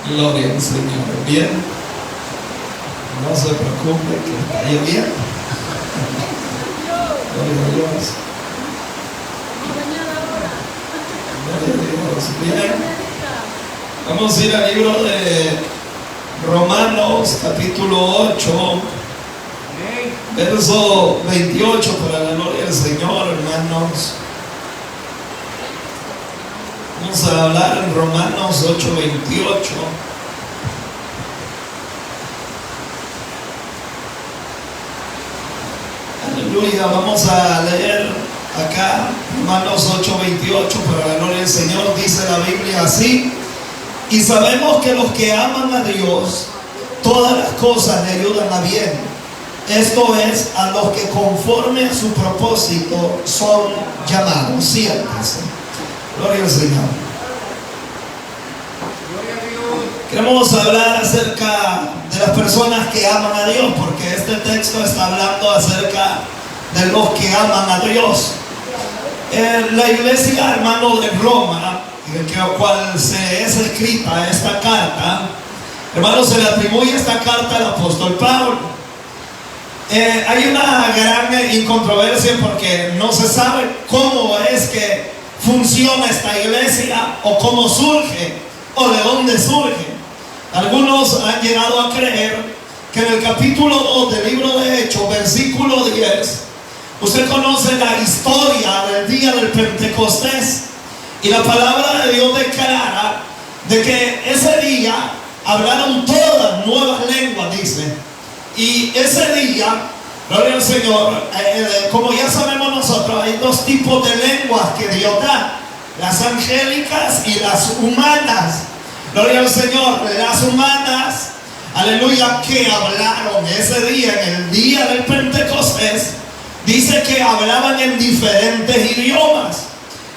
Gloria al Señor. Bien, no se preocupe que está lloviendo. Gloria a Dios. Gloria a Dios. Bien, vamos a ir al libro de Romanos capítulo 8, verso 28, para la gloria del Señor, hermanos. Vamos a hablar en Romanos 8:28. Aleluya, vamos a leer acá Romanos 8:28, para la gloria del Señor. Dice la Biblia así: y sabemos que los que aman a Dios, todas las cosas le ayudan a bien. Esto es, a los que conforme a su propósito son llamados. Siéntese. Gloria al Señor. Queremos hablar acerca de las personas que aman a Dios, porque este texto está hablando acerca de los que aman a Dios. La iglesia, hermano, de Roma, que a cual se es escrita esta carta, hermano, se le atribuye esta carta al apóstol Pablo. Hay una gran incontroversia porque no se sabe cómo es que funciona esta iglesia, o cómo surge, o de dónde surge. Algunos han llegado a creer que en el capítulo 2 del libro de Hechos, versículo 10, usted conoce la historia del día del Pentecostés, y la palabra de Dios declara de que ese día hablaron todas nuevas lenguas, dice. Y ese día, gloria al Señor, como ya sabemos nosotros, hay dos tipos de lenguas que Dios da: las angélicas y las humanas. Gloria al Señor. Las humanas, aleluya, que hablaron ese día, en el día del Pentecostés, dice que hablaban en diferentes idiomas.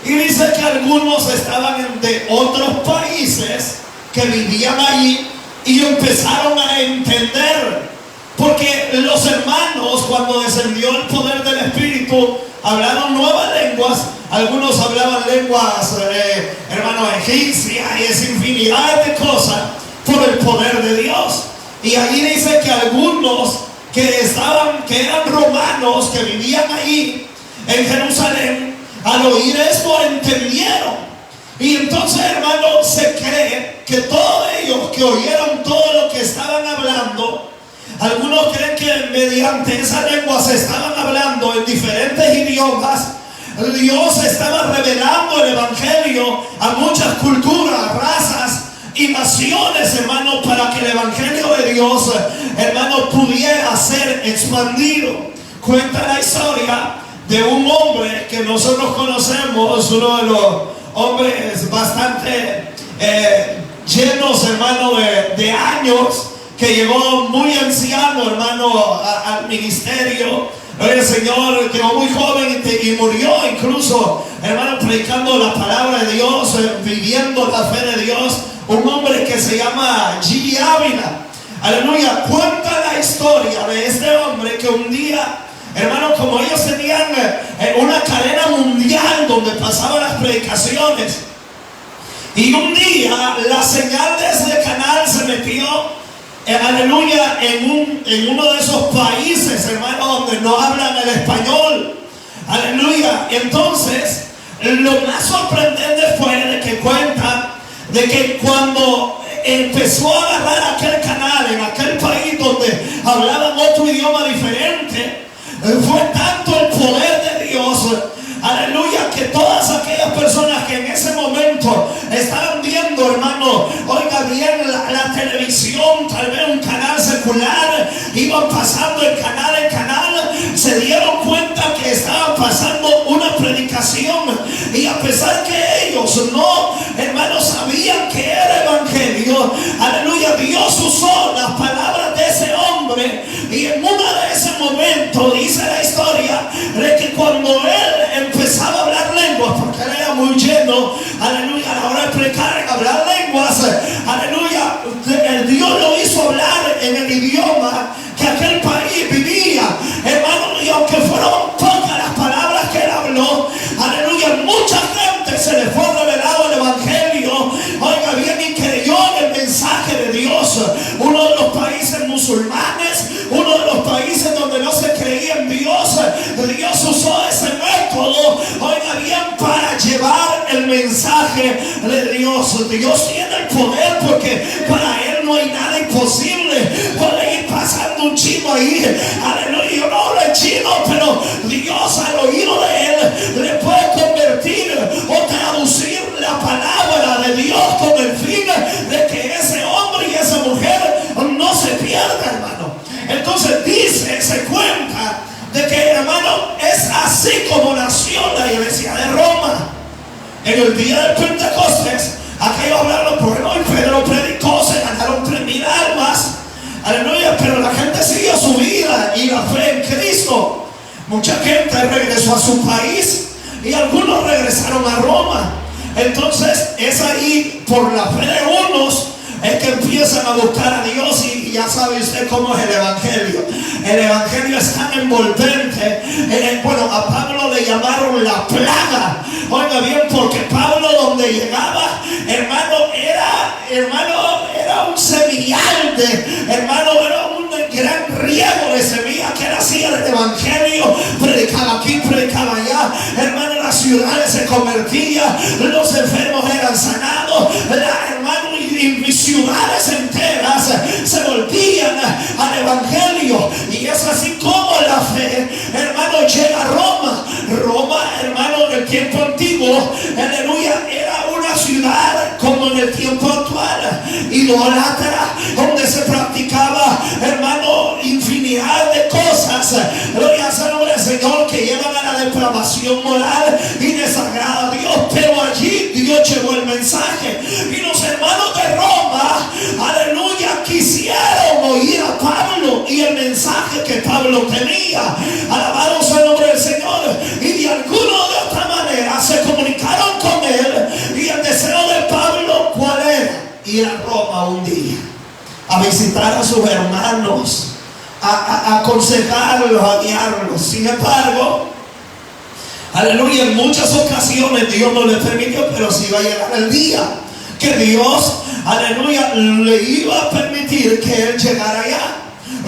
Y dice que algunos estaban de otros países que vivían allí y empezaron a entender. Porque los hermanos, cuando descendió el poder del Espíritu, hablaron nuevas lenguas. Algunos hablaban lenguas, hermano, egipcias, y es infinidad de cosas por el poder de Dios. Y allí dice que algunos que eran romanos, que vivían allí en Jerusalén, al oír esto entendieron. Y entonces, hermano, se cree que todos ellos que oyeron todo lo que estaban hablando, algunos creen que mediante esa lengua se estaban hablando en diferentes idiomas. Dios estaba revelando el evangelio a muchas culturas, razas y naciones, hermano, para que el evangelio de Dios, hermano, pudiera ser expandido. Cuenta la historia de un hombre que nosotros conocemos, uno de los hombres bastante llenos, hermano, de años, que llegó muy anciano, hermano, al ministerio. El Señor quedó muy joven y murió incluso, hermano, predicando la palabra de Dios, viviendo la fe de Dios. Un hombre que se llama G. Ávila. Aleluya. Cuenta la historia de este hombre que un día, hermano, como ellos tenían una cadena mundial donde pasaban las predicaciones, y un día la señal de ese canal se metió, aleluya, en uno de esos países, hermano, donde no hablan el español. Aleluya. Entonces, lo más sorprendente fue de que cuentan de que cuando empezó a agarrar aquel canal en aquel país donde hablaban otro idioma diferente, fue tanto el poder de Dios, aleluya, que todas aquellas personas que en ese momento estaban viendo, hermano, oiga bien, la televisión, tal vez un canal secular, iban pasando el canal en canal, se dieron cuenta que estaba pasando una predicación. Y a pesar que ellos no, hermano, sabían que era evangelio, aleluya, Dios usó las palabras de ese hombre. Y en uno de ese momento, dice la historia, de que cuando él empezaba a hablar lenguas, porque él era muy lleno, aleluya, a la hora de predicar, en hablar lenguas, aleluya, Dios lo hizo hablar en el idioma que aquel país vivía, hermano. Y aunque fueron pocas las palabras usó ese método, oiga bien, para llevar el mensaje de Dios. Dios tiene el poder, porque para Él no hay nada imposible. Puede ir pasando un chino ahí, aleluya, yo no hablo chino, pero Dios al oído de Él le puede convertir o traducir la palabra de Dios con el fin de que ese hombre y esa mujer no se pierda, hermano. Entonces se cuenta de que, hermano, es así como nació la iglesia de Roma. En el día del Pentecostés, aquellos hablaron, bueno, y Pedro predicó, se ganaron 3,000 almas, aleluya, pero la gente siguió su vida y la fe en Cristo. Mucha gente regresó a su país y algunos regresaron a Roma. Entonces es ahí, por la fe de unos, es que empiezan a buscar a Dios. Y ya sabe usted cómo es el evangelio. El evangelio es tan envolvente. Bueno, a Pablo le llamaron la plaga. Oiga bien, porque Pablo donde llegaba, hermano, era un semillal hermano, era un gran riego de semilla que él hacía del evangelio. Predicaba aquí, predicaba allá, hermano, las ciudades se convertían, los enfermos eran sanados, hermano, y ciudades enteras se volvían al evangelio. Y es así como la fe, hermano, llega a Roma. Roma, hermano, en el tiempo antiguo, aleluya, era una ciudad como en el tiempo actual, idólatra, donde se practicaba, hermano, infinidad de cosas, gloria al nombre del Señor, que llevan a la depravación moral y desagrada a Dios. Pero allí Dios llevó el mensaje, y los hermanos de Roma, aleluya, quisieron oír a Pablo y el mensaje que Pablo tenía. Alabado sea el nombre del Señor. Y de alguna o de otra manera se comunicaron con él, y el deseo de Pablo, ¿cuál era? Ir a Roma un día, a visitar a sus hermanos, a aconsejarlos, a guiarlos. Sin embargo, aleluya, en muchas ocasiones Dios no le permitió, pero sí iba a llegar el día que Dios, aleluya, le iba a permitir que él llegara allá.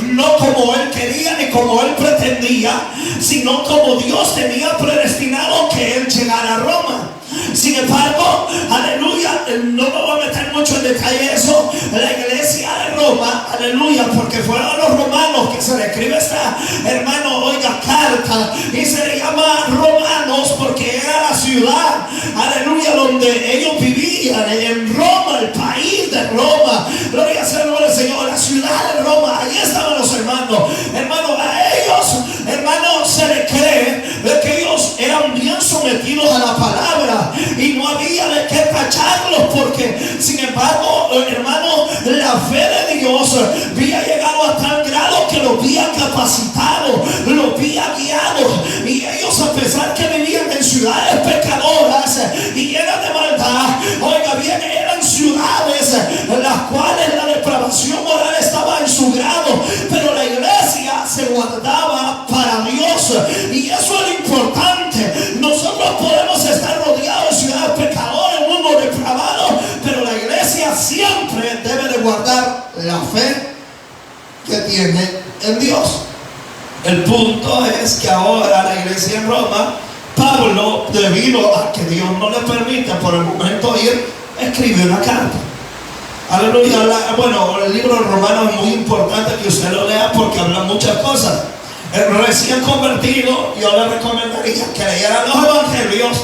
No como él quería ni como él pretendía, sino como Dios tenía predestinado que él llegara a Roma. Sin embargo, aleluya, no me voy a meter mucho en detalle eso. La iglesia de Roma, aleluya, porque fueron a los romanos que se le escribe esta, hermano, oiga, carta, y se le llama Romanos porque era la ciudad, aleluya, donde ellos vivían, en Roma, el país de Roma. Gloria sea el nombre del Señor, la ciudad de Roma. Ahí estaban los hermanos. Hermano, a ellos, hermano, se le cree de que ellos eran bien sometidos a la palabra y no había de qué tacharlos, porque sin embargo, hermano, la fe de Dios había llegado a tal grado que los había capacitado, los había guiado. Y ellos, a pesar que vivían en ciudades pecadoras y llenas de maldad, oiga bien, eran ciudades en las cuales la depravación moral estaba en su grado, pero la iglesia se guardaba para Dios. Y eso es lo importante. Nosotros podemos estar rodeados de ciudades pecadoras, un mundo depravado, pero la iglesia siempre debe de guardar la fe que tiene en Dios. El punto es que ahora la iglesia en Roma, Pablo, debido a que Dios no le permite por el momento ir, escribe una carta. Aleluya. Bueno, el libro de Romanos es muy importante que usted lo lea porque habla muchas cosas. El recién convertido, yo le recomendaría que leyera los evangelios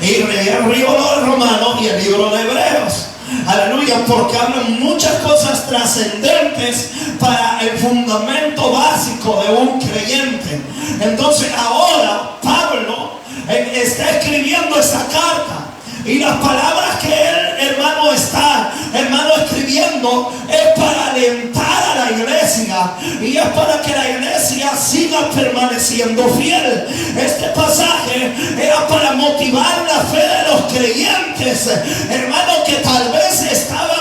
y leyera el libro de Romanos y el libro de Hebreos. Aleluya, porque hablan muchas cosas trascendentes para el fundamento básico de un creyente. Entonces ahora Pablo está escribiendo esta carta, y las palabras que él, hermano, está, hermano, escribiendo es para alentar a la iglesia, y es para que la iglesia siga permaneciendo fiel. Este pasaje era para motivar la fe de los creyentes, hermano, que tal vez estaban,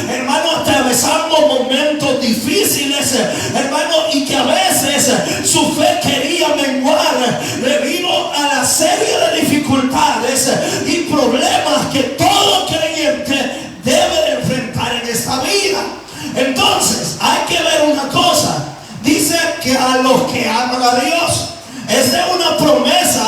hermano, atravesando momentos difíciles, hermano, y que a veces su fe quería menguar debido a la serie de dificultades y problemas que todo creyente debe de enfrentar en esta vida. Entonces hay que ver una cosa. Dice que a los que aman a Dios, es de una promesa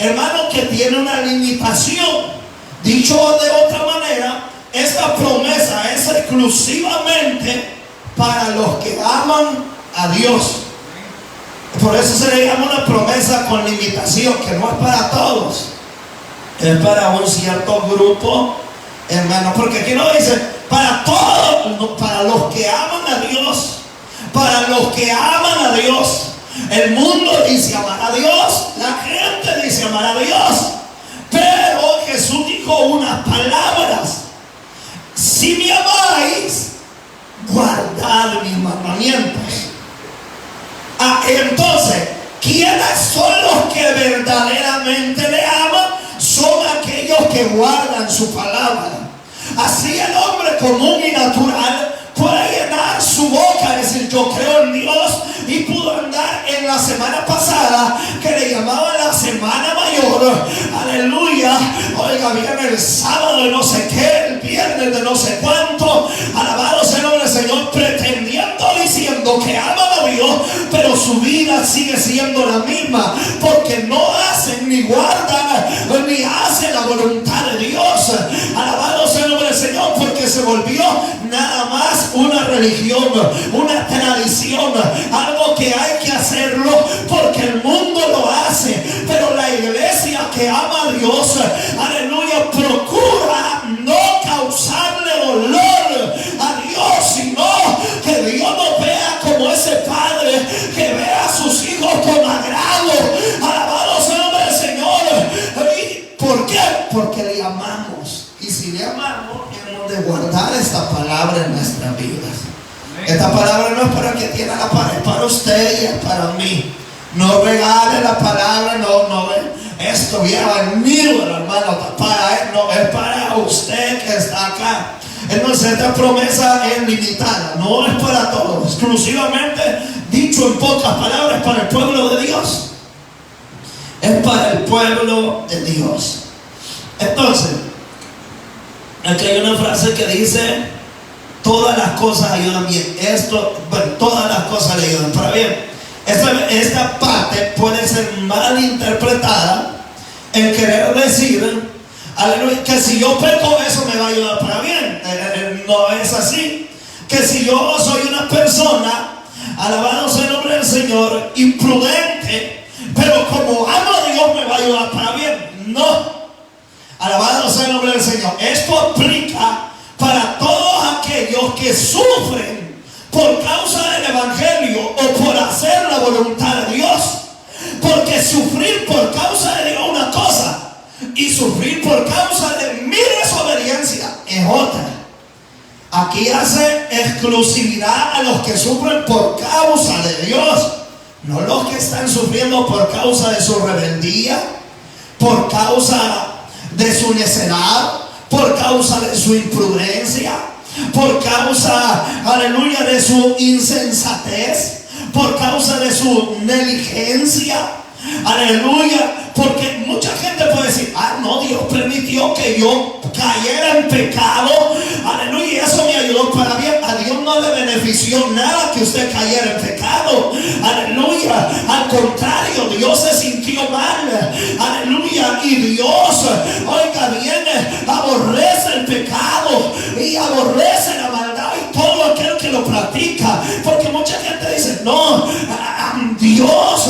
hermano, que tiene una limitación. Dicho de otra manera, esta promesa es exclusivamente para los que aman a Dios. Por eso se le llama una promesa con limitación, que no es para todos, es para un cierto grupo, hermano, porque aquí no dice para todos, para los que aman a Dios, para los que aman a Dios. El mundo dice amar a Dios, la gente dice amar a Dios, pero Jesús dijo unas palabras: si me amáis, guardad mis mandamientos. Entonces, ¿quiénes son los que verdaderamente le aman? Son aquellos que guardan su palabra. Así el hombre común y natural puede llenar su boca y decir yo creo en Dios, y pudo andar en la semana pasada que le llamaban la semana mayor, aleluya, oiga bien, el sábado de no sé qué, el viernes de no sé cuánto, alabado sea el nombre del Señor, pretendiendo, diciendo que aman a Dios, pero su vida sigue siendo la misma, porque no hacen ni guardan ni hacen la voluntad de Dios. Alabado sea el nombre del Señor, porque se volvió nada más una religión, una tradición, algo que hay que hacerlo porque el mundo lo hace, pero la iglesia que ama a Dios, aleluya, procura no causarle dolor a Dios, sino que Dios nos vea como ese padre que ve a sus hijos con agrado. Alabado sea el nombre del Señor. ¿Y por qué? Porque le amamos, y si le amamos hemos de guardar esta palabra en nuestras vidas. Esta palabra no es para que tiene la pared, es para usted y es para mí. No regale la palabra, no esto lleva el mío, hermano, para él, no, es para usted que está acá. Entonces esta promesa es limitada, no es para todos, exclusivamente, dicho en pocas palabras, para el pueblo de Dios. Es para el pueblo de Dios. Entonces, aquí hay una frase que dice: todas las cosas ayudan bien. Todas las cosas le ayudan para bien. Esta parte puede ser mal interpretada en querer decir, aleluya, que si yo peco, eso me va a ayudar para bien. No es así. Que si yo soy una persona, alabado sea el nombre del Señor, imprudente, pero como amo a Dios, me va a ayudar para bien. No. Alabado sea el nombre del Señor. Esto aplica para todos aquellos que sufren por causa del evangelio o por hacer la voluntad de Dios. Porque sufrir por causa de Dios es una cosa, y sufrir por causa de mi desobediencia es otra. Aquí hace exclusividad a los que sufren por causa de Dios, no los que están sufriendo por causa de su rebeldía, por causa de su necedad, por causa de su imprudencia, por causa, aleluya, de su insensatez, por causa de su negligencia, aleluya, porque mucha gente puede decir: no, Dios permitió que yo cayera en pecado, aleluya, y eso me ayudó para bien. A Dios no le benefició nada que usted cayera en pecado, aleluya, al contrario, Dios se sintió mal, aleluya, y Dios, oiga bien, aborrece el pecado y aborrece la maldad y todo aquel que lo practica, porque mucha gente dice: no, Dios,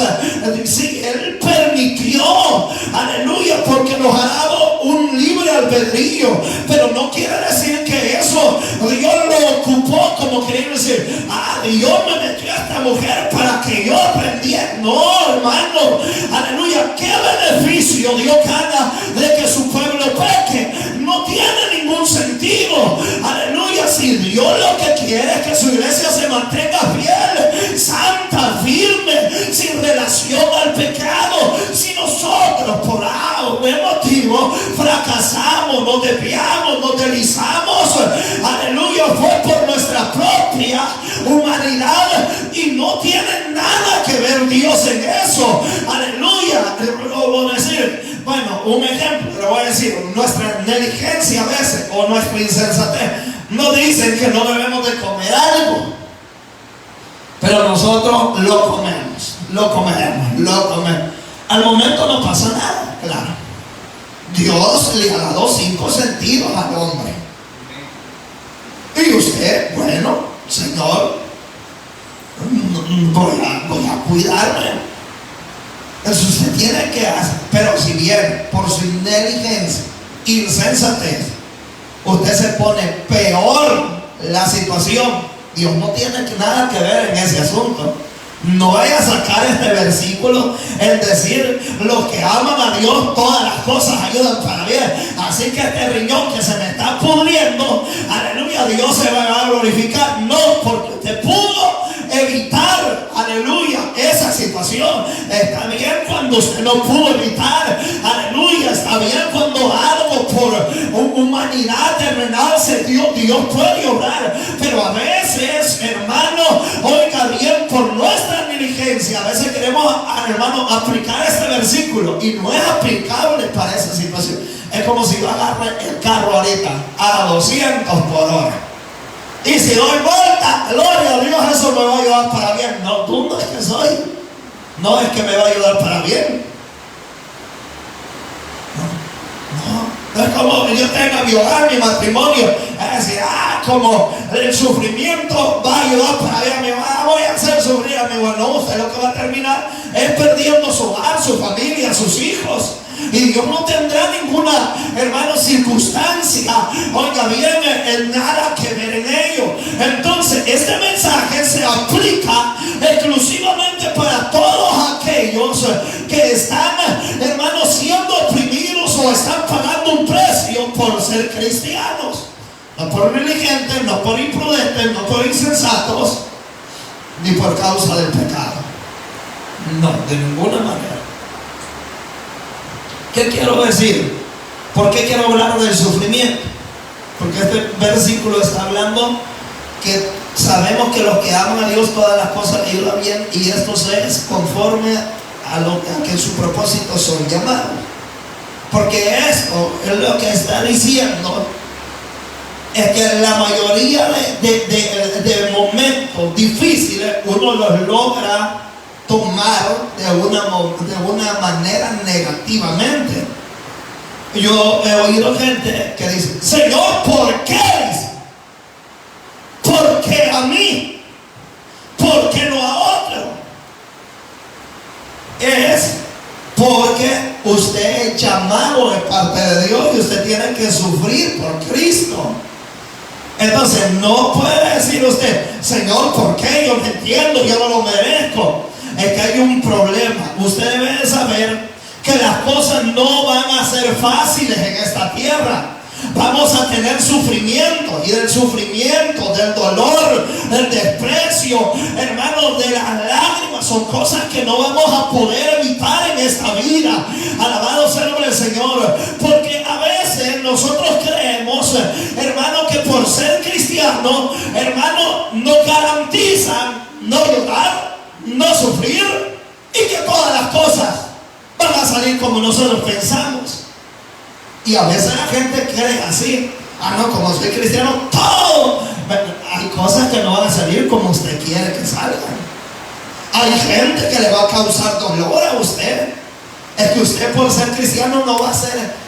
sí, Él permitió, aleluya, porque nos ha dado un libre albedrío, pero no quiere decir que eso Dios lo ocupó como quería decir: Dios me metió a esta mujer para que yo aprendiera. No, hermano, aleluya, ¿qué beneficio Dios gana de que su pueblo peque? No tiene ningún sentido, aleluya. Si Dios lo que quiere es que su iglesia se mantenga fiel, santa, firme, sin relación al pecado. Si nosotros por algún motivo fracasamos, nos desviamos, nos deslizamos, aleluya, fue por nuestra propia humanidad y no tiene nada que ver Dios en eso, aleluya. Voy a decir, bueno, un ejemplo, le voy a decir, nuestra negligencia a veces o nuestra insensatez nos dicen que no debemos de comer algo, pero nosotros lo comemos. Al momento no pasa nada, Dios le ha dado 5 sentidos al hombre. Y usted, bueno, Señor, voy a cuidarme. Entonces usted tiene que hacer, pero si bien por su negligencia, insensatez, usted se pone peor la situación, Dios no tiene nada que ver en ese asunto. No vaya a sacar este versículo en decir: los que aman a Dios, todas las cosas ayudan para bien. Así que este riñón que se me está pudriendo, aleluya, Dios se va a glorificar. No, porque usted pudo evitar, aleluya, esa situación. Está bien cuando usted no pudo evitar, aleluya. Está bien cuando algo por humanidad terrenal se dio, Dios puede obrar. Pero a veces, hermano, oiga bien, por nuestra negligencia, a veces queremos, hermano, aplicar este versículo y no es aplicable para esa situación. Es como si yo agarre el carro ahorita a 200 por hora. Y si doy vuelta, gloria a Dios, eso me va a ayudar para bien. No, tú no es que soy. No es que me va a ayudar para bien. No es como yo tenga mi hogar, mi matrimonio. Es decir, como el sufrimiento va a ayudar para bien. Voy a hacer sufrir a mi hijo. No, usted lo que va a terminar es perdiendo su hogar, su familia, sus hijos. Y Dios no tendrá ninguna, hermano, circunstancia, oiga bien, en nada que ver en ello. Entonces, este mensaje se aplica exclusivamente para todos aquellos que están, hermanos, siendo oprimidos o están pagando un precio por ser cristianos. No por negligentes, no por imprudentes, no por insensatos, ni por causa del pecado. No, de ninguna manera. ¿Qué quiero decir? ¿Por qué quiero hablar del sufrimiento? Porque este versículo está hablando que sabemos que los que aman a Dios, todas las cosas le ayudan bien, y esto es conforme a que su propósito son llamados. Porque esto es lo que está diciendo, es que la mayoría de momentos difíciles uno los logra tomar de una manera negativamente. Yo he oído gente que dice: Señor, ¿por qué? ¿Por qué a mí? ¿Por qué no a otro? Es porque usted es llamado de parte de Dios y usted tiene que sufrir por Cristo. Entonces no puede decir usted: Señor, ¿por qué? Yo no entiendo, yo no lo merezco. Es que hay un problema. Usted debe de saber que las cosas no van a ser fáciles en esta tierra. Vamos a tener sufrimiento, y del sufrimiento, del dolor, del desprecio, hermanos, de las lágrimas, son cosas que no vamos a poder evitar en esta vida. Alabado sea el nombre del Señor. Porque a veces nosotros creemos, hermano, que por ser cristiano, hermano, nos garantizan no llorar, no sufrir, y que todas las cosas van a salir como nosotros pensamos. Y a veces la gente cree así: no, como soy cristiano, todo. Hay cosas que no van a salir como usted quiere que salgan. Hay gente que le va a causar dolor a usted. Es que usted, por ser cristiano, no va a ser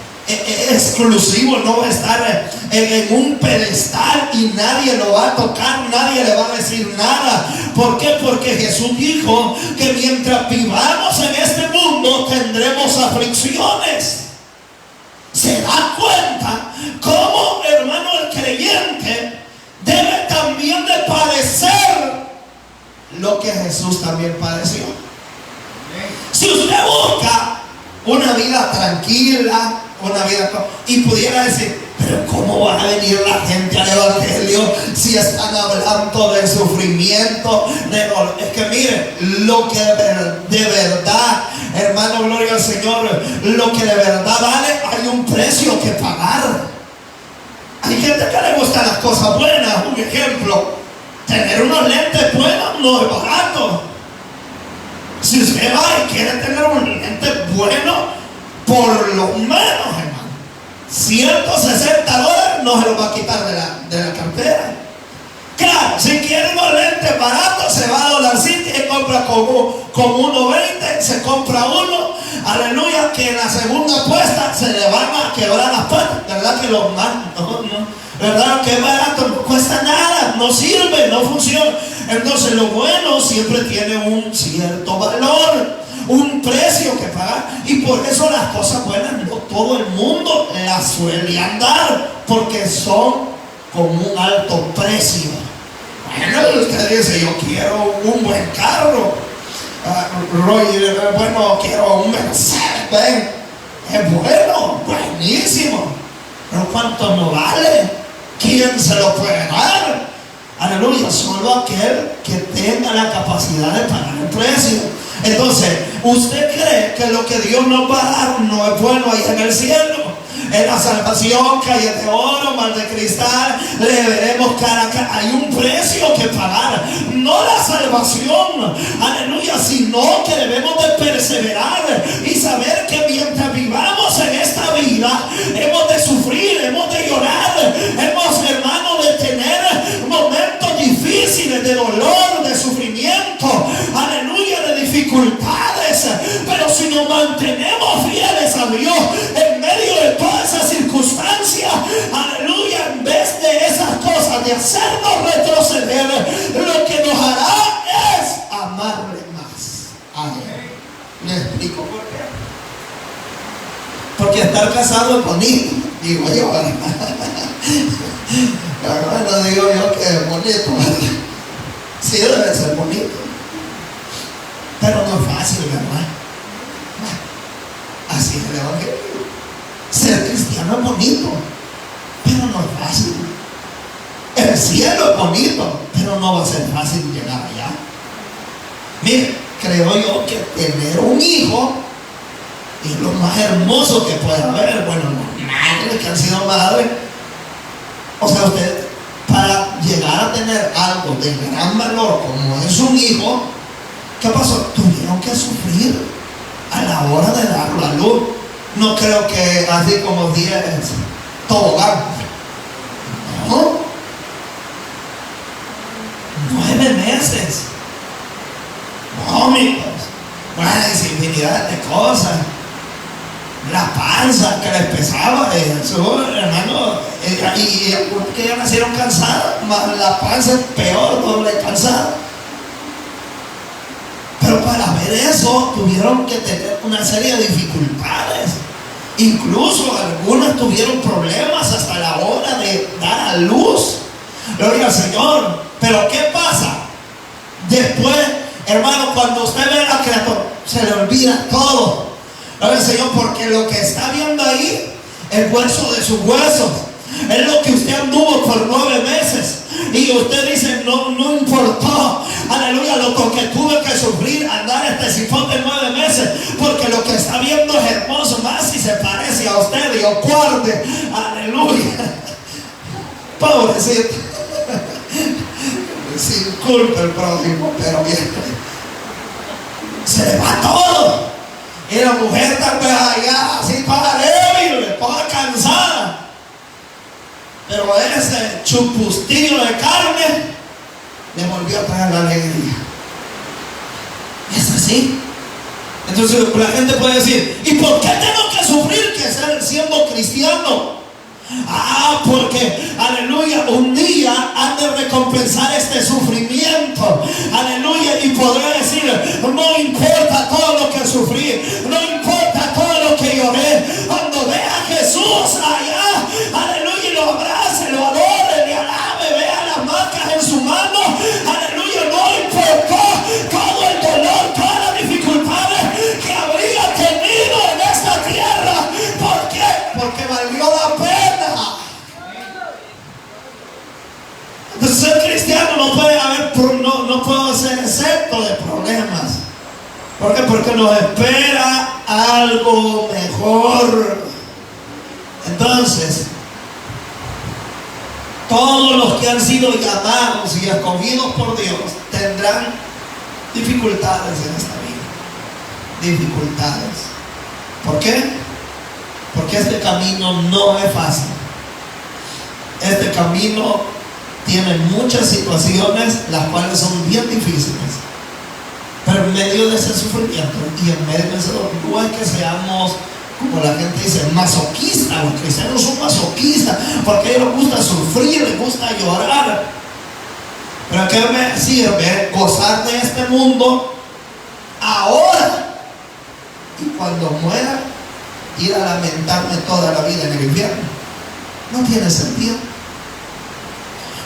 exclusivo, no va a estar en un pedestal y nadie lo va a tocar, nadie le va a decir nada. ¿Por qué? Porque Jesús dijo que mientras vivamos en este mundo tendremos aflicciones. ¿Se da cuenta cómo, hermano, el creyente debe también de padecer lo que Jesús también padeció? Si usted busca una vida tranquila, una vida, y pudiera decir: pero ¿cómo va a venir la gente al evangelio si están hablando de sufrimiento, de dolor? Es que mire, lo que de verdad, hermano, gloria al Señor, lo que de verdad vale, hay un precio que pagar. Hay gente que le gustan las cosas buenas. Un ejemplo: tener unos lentes buenos no es barato. Si usted va y quiere tener un lente bueno, por lo menos, hermano, $160 no se lo va a quitar de la cartera. Claro, si quiere unos lentes baratos, se va a Dollar City y compra con 1.20, se compra uno, aleluya, que en la segunda apuesta se le van a quebrar las patas, ¿verdad? Que los mandan, ¿verdad? Que barato, no cuesta nada, no sirve, no funciona. Entonces lo bueno siempre tiene un cierto valor, un precio que pagar, y por eso las cosas buenas no todo el mundo las suele andar, porque son con un alto precio. Bueno, usted dice, yo quiero un buen carro, Roger, bueno, quiero un Mercedes, es bueno, buenísimo, pero ¿cuánto no vale? ¿Quién se lo puede dar? Aleluya, solo aquel que tenga la capacidad de pagar el precio. Entonces, ¿usted cree que lo que Dios nos va a dar no es bueno ahí en el cielo? En la salvación, calles de oro, mar de cristal, le veremos cara a cara. Hay un precio que pagar, no la salvación, aleluya, sino que debemos de perseverar y saber que mientras vivamos en esta vida, hemos de sufrir, hemos de llorar, hemos, hermano, de tener momentos difíciles de dolor, de sufrimiento, aleluya, de dificultades, pero si nos mantenemos fieles a Dios en medio de todas esas circunstancias, aleluya, en vez de esas cosas de hacernos retroceder, lo que nos hará es amarle más a Él. ¿Le explico por qué? Porque estar casado es bonito, digo yo. No digo yo que es bonito, sí debe ser bonito, pero no es fácil, ¿verdad? Así es el evangelio. Ser cristiano es bonito, pero no es fácil. El cielo es bonito, pero no va a ser fácil llegar allá. Mire, creo yo que tener un hijo es lo más hermoso que puede haber. Bueno, las madres que han sido madres, o sea, usted para llegar a tener algo de gran valor como es un hijo, ¿qué pasó? Tuvieron que sufrir a la hora de darlo a luz. No creo que así como 10 tobogán. No. 9 meses. No, amigos. Bueno, infinidad de cosas. La panza que les pesaba, eso, hermano, y algunos que ya nacieron cansados, más la panza es peor, doble cansada. Pero para ver eso tuvieron que tener una serie de dificultades. Incluso algunas tuvieron problemas hasta la hora de dar a luz. Gloria al Señor. Pero ¿qué pasa? Después, hermano, cuando usted ve a la criatura, se le olvida todo. Gloria al Señor, porque lo que está viendo ahí, el hueso de sus huesos, es lo que usted anduvo por 9 meses. Y usted dice, no importó, aleluya, lo que tuve que sufrir, andar este sifón de 9 meses, porque lo que está viendo es hermoso, más si se parece a usted, Dios guarde, aleluya. Pobrecito. Sin culpa el prójimo, pero bien, se le va todo. Y la mujer tal vez allá así toda débil, toda cansada, pero ese chupustillo de carne le volvió a traer la alegría. Es así. Entonces la gente puede decir, ¿y por qué tengo que sufrir que siendo cristiano? Porque, aleluya, un día han de recompensar este sufrimiento, aleluya, y podré decir, no importa todo lo que sufrí, no importa todo lo que lloré, cuando vea a Jesús allá, aleluya, y lo abrace, lo adore, le alabe, vea las marcas en su mano, aleluya, no importó todo el dolor, todas las dificultades que habría tenido en esta tierra. ¿Por qué? Porque valió la pena. Ser cristiano no puede haber, no puedo ser excepto de problemas. ¿Por qué? Porque nos espera algo mejor. Entonces, todos los que han sido llamados y escogidos por Dios tendrán dificultades en esta vida. Dificultades. ¿Por qué? Porque este camino no es fácil. Este camino tiene muchas situaciones las cuales son bien difíciles, Pero en medio de ese sufrimiento y en medio de ese dolor, no es que seamos, como la gente dice, masoquistas. Los cristianos son masoquistas porque a ellos les gusta sufrir, les gusta llorar. Pero ¿qué me sirve gozar de este mundo ahora? Y cuando muera, ir a lamentarme toda la vida en el infierno. No tiene sentido.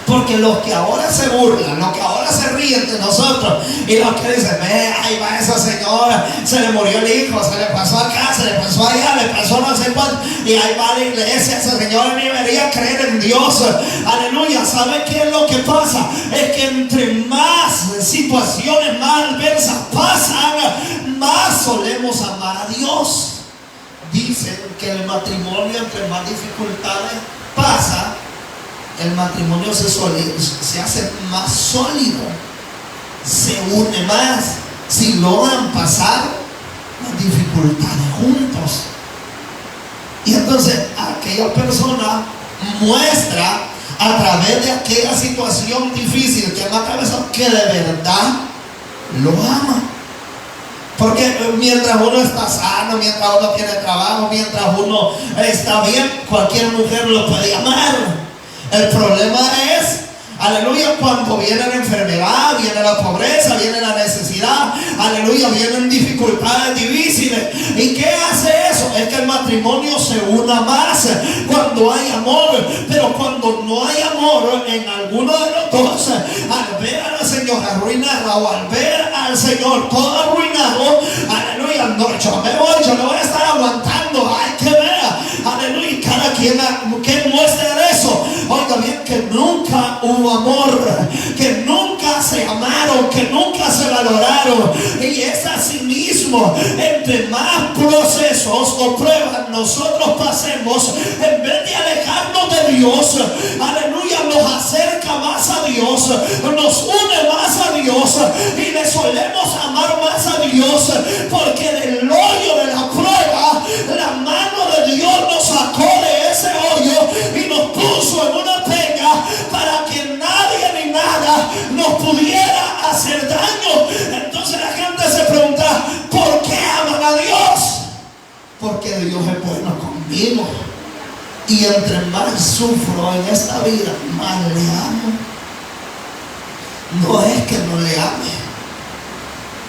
Porque los que ahora se burlan, los que ahora se ríen de nosotros, y los que dicen, ve, ahí va esa señora, se le murió el hijo, se le pasó acá, se le pasó allá, le pasó no sé cuánto, y ahí va a la iglesia, esa señora ni debería creer en Dios. Aleluya. ¿Sabe qué es lo que pasa? Es que entre más situaciones más adversas pasan, más solemos amar a Dios. Dicen que el matrimonio, entre más dificultades pasa, el matrimonio se hace más sólido, se une más si logran pasar las dificultades juntos. Y entonces aquella persona muestra a través de aquella situación difícil que han atravesado que de verdad lo ama. Porque mientras uno está sano, mientras uno tiene trabajo, mientras uno está bien, cualquier mujer lo puede amar. El problema es, aleluya, cuando viene la enfermedad, viene la pobreza, viene la necesidad, aleluya, vienen dificultades difíciles. ¿Y qué hace eso? Es que el matrimonio se una más cuando hay amor. Pero cuando no hay amor en alguno de los dos, al ver a la señora arruinada o al ver al Señor todo arruinado, aleluya, no, yo no voy a estar aguantando. Hay que ver, aleluya, cada quien que muestre eso. Oiga bien, que nunca hubo amor, que nunca se amaron, que nunca se valoraron. Y es así mismo, entre más procesos o pruebas nosotros pasemos, en vez de alejarnos de Dios, aleluya, nos acerca más a Dios, nos une más a Dios y le solemos amar más a Dios, porque del hoyo de la prueba la mano de Dios nos sacó de ese hoyo y nos puso en una peña para que nadie ni nada nos pudiera hacer daño. Entonces la gente se pregunta, ¿por qué aman a Dios? Porque Dios es bueno conmigo, y entre más sufro en esta vida, más le amo. No es que no le ame,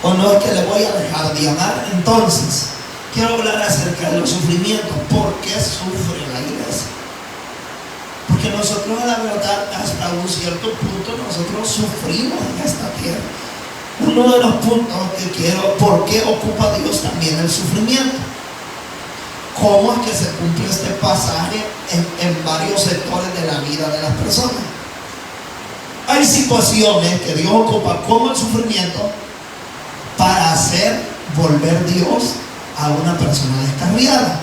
o no es que le voy a dejar de amar. Entonces quiero hablar acerca de los sufrimientos. ¿Por qué sufre la iglesia? Porque nosotros, la verdad, hasta un cierto punto nosotros sufrimos en esta tierra. Uno de los puntos que quiero, ¿por qué ocupa Dios también el sufrimiento? ¿Cómo es que se cumple este pasaje en varios sectores de la vida de las personas? Hay situaciones que Dios ocupa como el sufrimiento para hacer volver Dios a una persona descarriada.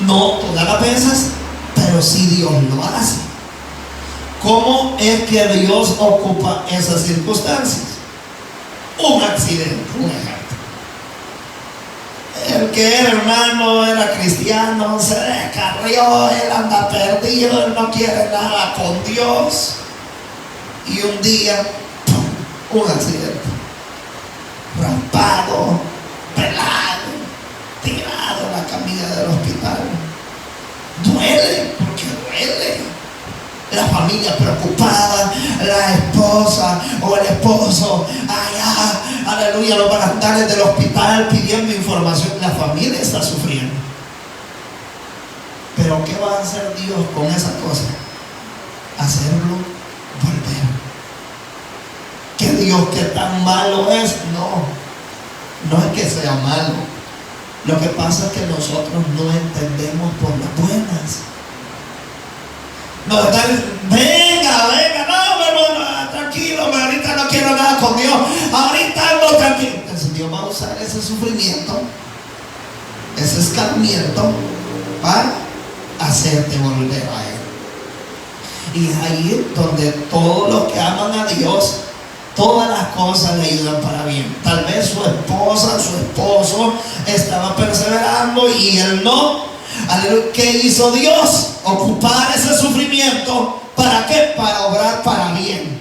No todas las veces, pero sí Dios lo hace. ¿Cómo es que Dios ocupa esas circunstancias? Un accidente, un ejemplo. El que era hermano, era cristiano, se descarrió, él anda perdido, él no quiere nada con Dios. Y un día, ¡pum!, un accidente. Raspado, pelado, tirado en la camilla del hospital. Duele, porque duele. La familia preocupada, la esposa o el esposo allá, aleluya, los barandales del hospital pidiendo información. La familia está sufriendo. Pero ¿qué va a hacer Dios con esa cosa? Hacerlo volver. ¿Que Dios que tan malo es? No es que sea malo. Lo que pasa es que nosotros no entendemos por las buenas. No, venga, no, tranquilo, ahorita no quiero nada con Dios, ahorita ando tranquilo. Entonces Dios va a usar ese sufrimiento, ese escarmiento, para hacerte volver a Él. Y es ahí donde todos los que aman a Dios, todas las cosas le ayudan para bien. Tal vez su esposa, su esposo estaba perseverando y él no. ¿Qué hizo Dios? Ocupar ese sufrimiento. ¿Para qué? Para obrar para bien.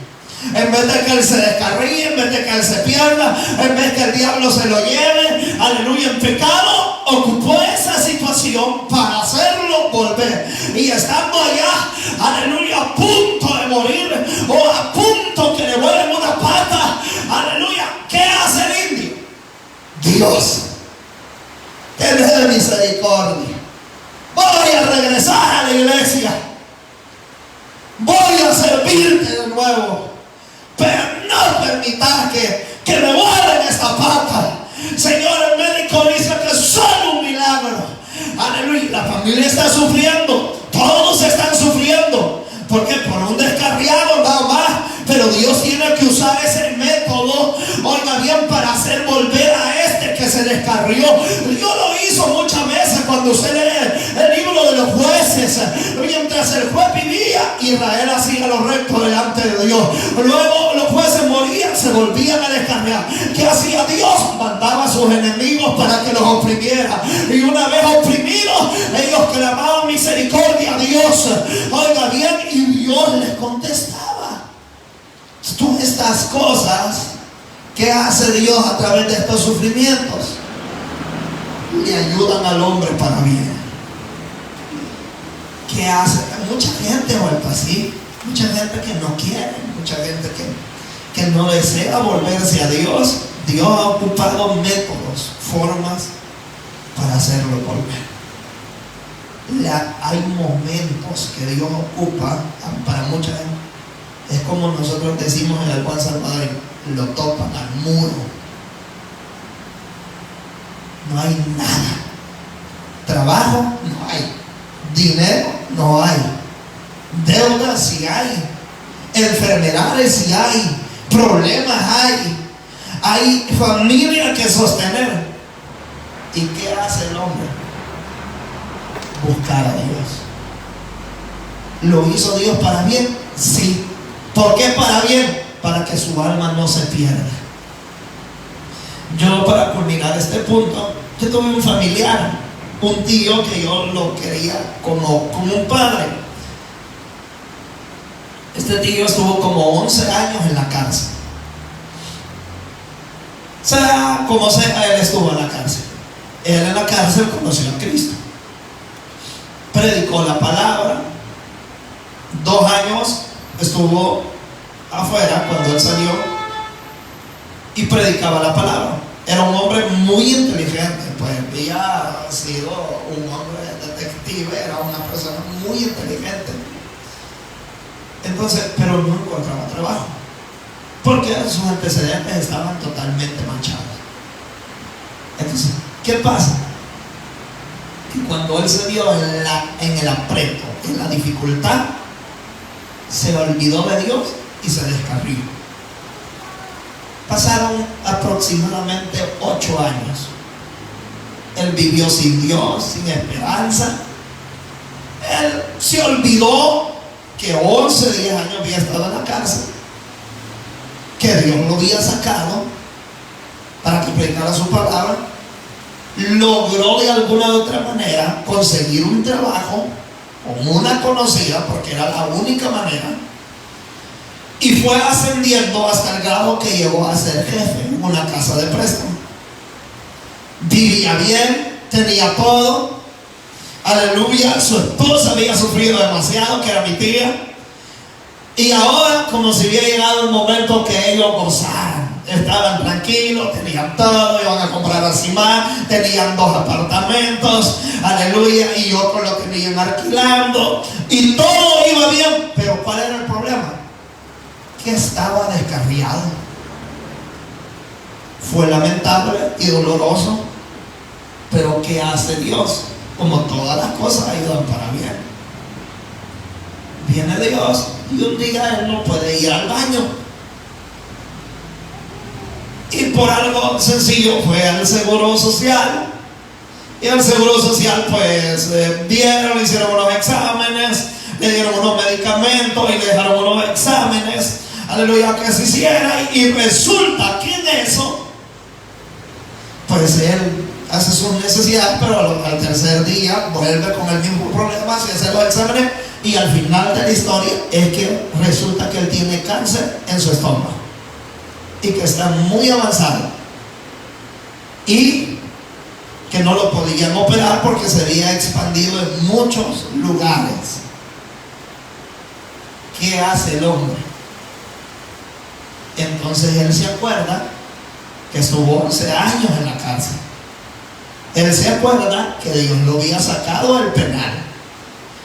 En vez de que él se descarríe, en vez de que él se pierda, en vez de que el diablo se lo lleve, aleluya, en pecado, ocupó esa situación para hacerlo volver. Y estando allá, aleluya, a punto de morir o a punto que le vuelen una pata, aleluya, ¿qué hace el indio? Dios, ten misericordia. Voy a regresar a la iglesia. Voy a servirte de nuevo. Pero no permitas que me vuelen esta pata. Señor, el médico dice que es solo un milagro. Aleluya. La familia está sufriendo. Todos están sufriendo. Porque por un descarriado nada más. Pero Dios tiene que usar ese método, oiga bien, para hacer volver a este que se descarrió. Dios lo hizo muchas veces cuando usted lee el libro de los jueces. Mientras el juez vivía, Israel hacía lo recto delante de Dios. Luego los jueces morían, se volvían a descarriar. ¿Qué hacía Dios? Mandaba a sus enemigos para que los oprimiera. Y una vez oprimidos, ellos clamaban misericordia a Dios. Oiga bien, y Dios les contestaba. Todas estas cosas que hace Dios a través de estos sufrimientos le ayudan al hombre para bien. ¿Qué hace? Mucha gente vuelve así, mucha gente que no quiere, mucha gente que no desea volverse a Dios. Dios ha ocupado métodos, formas para hacerlo volver. Hay momentos que Dios ocupa para mucha gente. Es como nosotros decimos en el buen salvadoreño, lo topan al muro. No hay nada. Trabajo no hay. Dinero no hay. Deudas sí hay. Enfermedades sí hay. Problemas hay. Hay familia que sostener. ¿Y qué hace el hombre? Buscar a Dios. ¿Lo hizo Dios para bien? Sí. ¿Por qué para bien? Para que su alma no se pierda. Yo, para culminar este punto, yo tuve un familiar, un tío que yo lo quería como un padre. Este tío estuvo como 11 años en la cárcel. Sea como sea, él estuvo en la cárcel. Él en la cárcel conoció a Cristo. Predicó la palabra. 2 años estuvo afuera cuando él salió y predicaba la palabra. Era un hombre muy inteligente, pues había sido un hombre detective, era una persona muy inteligente. Entonces, pero no encontraba trabajo porque sus antecedentes estaban totalmente manchados. Entonces, ¿qué pasa? Que cuando él se vio en el aprieto, en la dificultad, se olvidó de Dios y se descarrió. Pasaron aproximadamente 8 años. Él vivió sin Dios, sin esperanza. Él se olvidó que 11, 10 años había estado en la cárcel, que Dios lo había sacado para que predicara su palabra. Logró de alguna u otra manera conseguir un trabajo con una conocida, porque era la única manera, y fue ascendiendo hasta el grado que llegó a ser jefe en una casa de préstamo. Vivía bien, tenía todo, aleluya. Su esposa había sufrido demasiado, que era mi tía, y ahora como si hubiera llegado el momento que ellos gozaran. Estaban tranquilos, tenían todo, iban a comprar así más, tenían 2 apartamentos, aleluya, y otros lo tenían alquilando, y todo iba bien. Pero ¿cuál era el problema? Que estaba descarriado. Fue lamentable y doloroso, pero ¿qué hace Dios? Como todas las cosas ayudan para bien. Viene Dios y un día él no puede ir al baño. Y por algo sencillo fue al Seguro Social. Y al Seguro Social pues vieron, hicieron unos exámenes, le dieron unos medicamentos y le dejaron unos exámenes, aleluya, que se hiciera. Y resulta que en eso pues él hace sus necesidades, pero al tercer día vuelve con el mismo problema, se hace los exámenes, Y al final de la historia es que resulta que él tiene cáncer en su estómago y que está muy avanzado y que no lo podían operar porque se había expandido en muchos lugares. ¿Qué hace el hombre? Entonces él se acuerda que estuvo 11 años en la cárcel. Él se acuerda que Dios lo había sacado del penal.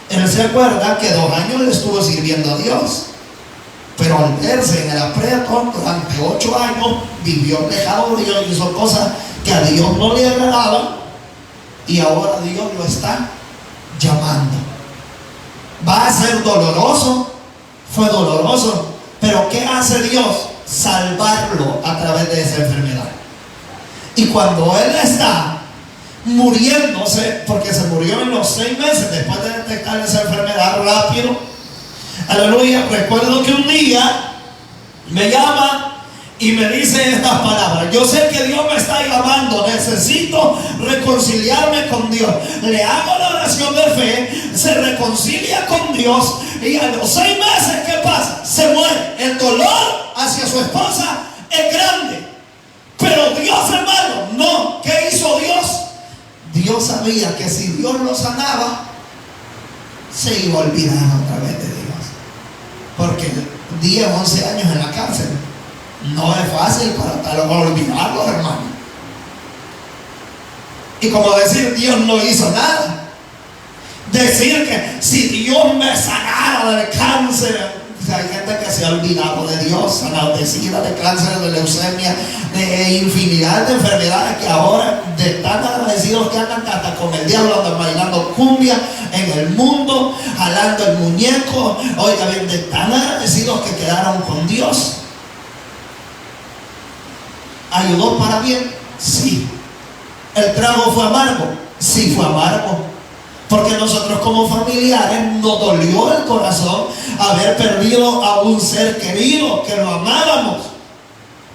Él se acuerda que 2 años le estuvo sirviendo a Dios. Pero al verse en el aprieto durante 8 años, vivió alejado de Dios, hizo cosas que a Dios no le agradaban, y ahora Dios lo está llamando. Va a ser doloroso, fue doloroso, pero ¿qué hace Dios? Salvarlo a través de esa enfermedad. Y cuando él está muriéndose, porque se murió en los 6 meses después de detectar esa enfermedad rápido, aleluya, recuerdo que un día me llama y me dice estas palabras: yo sé que Dios me está llamando, necesito reconciliarme con Dios. Le hago la oración de fe, se reconcilia con Dios, y a los 6 meses, ¿qué pasa? Se muere. El dolor hacia su esposa es grande, pero Dios, hermano, no. ¿Qué hizo Dios? Dios sabía que si Dios lo sanaba, se iba a olvidar otra vez de Dios, porque 10, 11 años en la cárcel no es fácil para olvidarlo, hermano. Y como decir Dios no hizo nada, decir que si Dios me sanara del cáncer. O sea, hay gente que se ha olvidado de Dios, sanado de sida, de cáncer, de leucemia, de infinidad de enfermedades, que ahora de tan agradecidos que andan hasta con el diablo, andan bailando cumbia en el mundo, jalando el muñeco. Oiga bien, de tan agradecidos que quedaron con Dios. ¿Ayudó para bien? Sí. ¿El trago fue amargo? Sí, fue amargo. Porque nosotros como familiares nos dolió el corazón haber perdido a un ser querido que lo amábamos.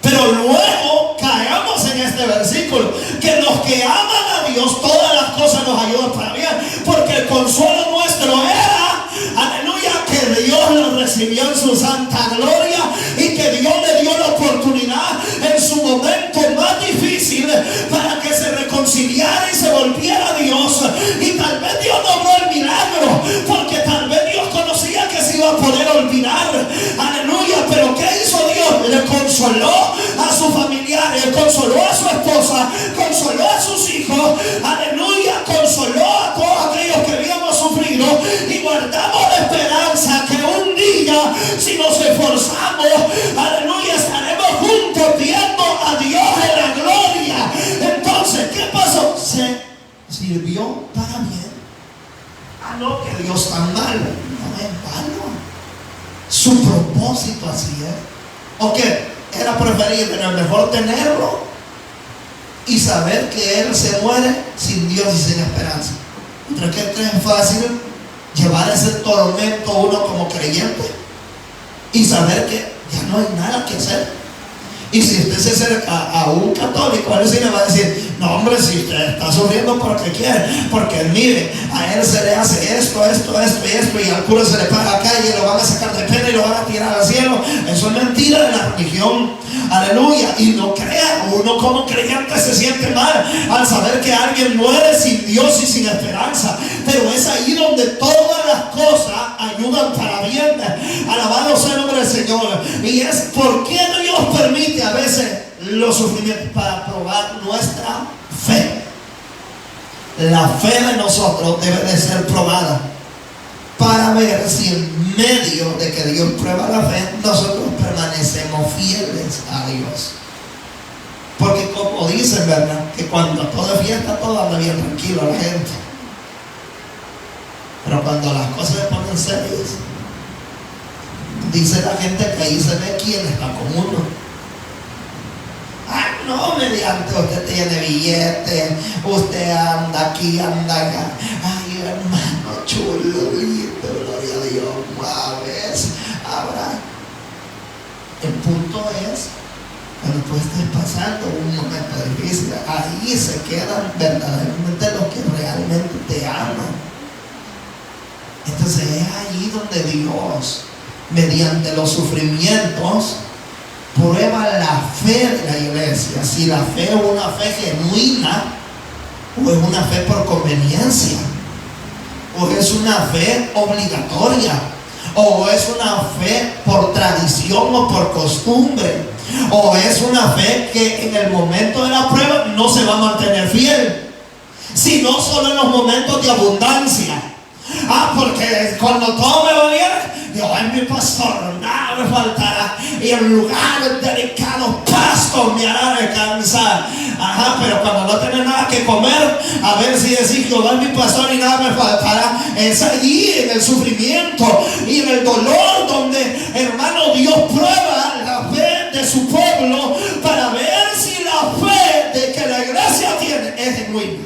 Pero luego caemos en este versículo, que los que aman a Dios, todas las cosas nos ayudan para bien, porque el consuelo nuestro era, aleluya, que Dios lo recibió en su santa gloria y que Dios le dio la oportunidad en su momento más difícil para que se reconciliara y se volviera a Dios. Y tal vez Dios no obró el milagro, porque tal vez Dios conocía que se iba a poder olvidar, aleluya. Pero ¿qué hizo Dios? Le consoló a sus familiares, consoló a su esposa, consoló a sus hijos, aleluya, consoló a todos aquellos que habíamos sufrido, y guardamos la esperanza que un día, si nos esforzamos, aleluya, estaremos juntos viendo a Dios en la gloria. Entonces, ¿qué pasó? Se sirvió para bien. Ah, no, que Dios tan malo. No es malo. Su propósito así es. ¿O qué? Era preferible, era mejor tenerlo y saber que él se muere sin Dios y sin esperanza. ¿Pero qué es fácil llevar ese tormento uno como creyente y saber que ya no hay nada que hacer? Y si usted se acerca a un católico, a él sí le va a decir: no, hombre, si usted está sufriendo porque quiere, porque mire, a él se le hace esto, y al cura se le paga acá y lo van a sacar de pena y lo van a tirar al cielo. Eso es mentira de la religión, aleluya. Y no crea, uno como creyente se siente mal al saber que alguien muere sin Dios y sin esperanza, pero es ahí donde todas las cosas ayudan para bien. Alabado sea el nombre del Señor. Y es porque Dios permite a veces los sufrimientos, para probar nuestra fe. La fe de nosotros debe de ser probada para ver si en medio de que Dios prueba la fe, nosotros permanecemos fieles a Dios. Porque como dicen, ¿verdad?, que cuando todo es fiesta, todo anda bien tranquilo la gente. Pero cuando las cosas se ponen serias, dice la gente que ahí se ve quién está con uno. Ah, no, mediante usted tiene billete, usted anda aquí, anda acá. Ay, hermano chulo, lindo, gloria a Dios, ¿ves? Ahora, el punto es, cuando tú estés pasando un momento difícil, ahí se quedan verdaderamente los que realmente te aman. Entonces es allí donde Dios, mediante los sufrimientos, prueba la fe de la iglesia. Si la fe es una fe genuina, o es una fe por conveniencia, o es una fe obligatoria, o es una fe por tradición o por costumbre, o es una fe que en el momento de la prueba no se va a mantener fiel, sino solo en los momentos de abundancia. Porque cuando todo me va bien, yo en mi pastor nada me faltará, y en lugares delicados pastos me hará descansar. Pero cuando no tenés nada que comer, a ver si decís Jehová es mi pastor y nada me faltará. Es allí en el sufrimiento y en el dolor donde, hermano, Dios prueba la fe de su pueblo para ver si la fe de que la iglesia tiene es genuina.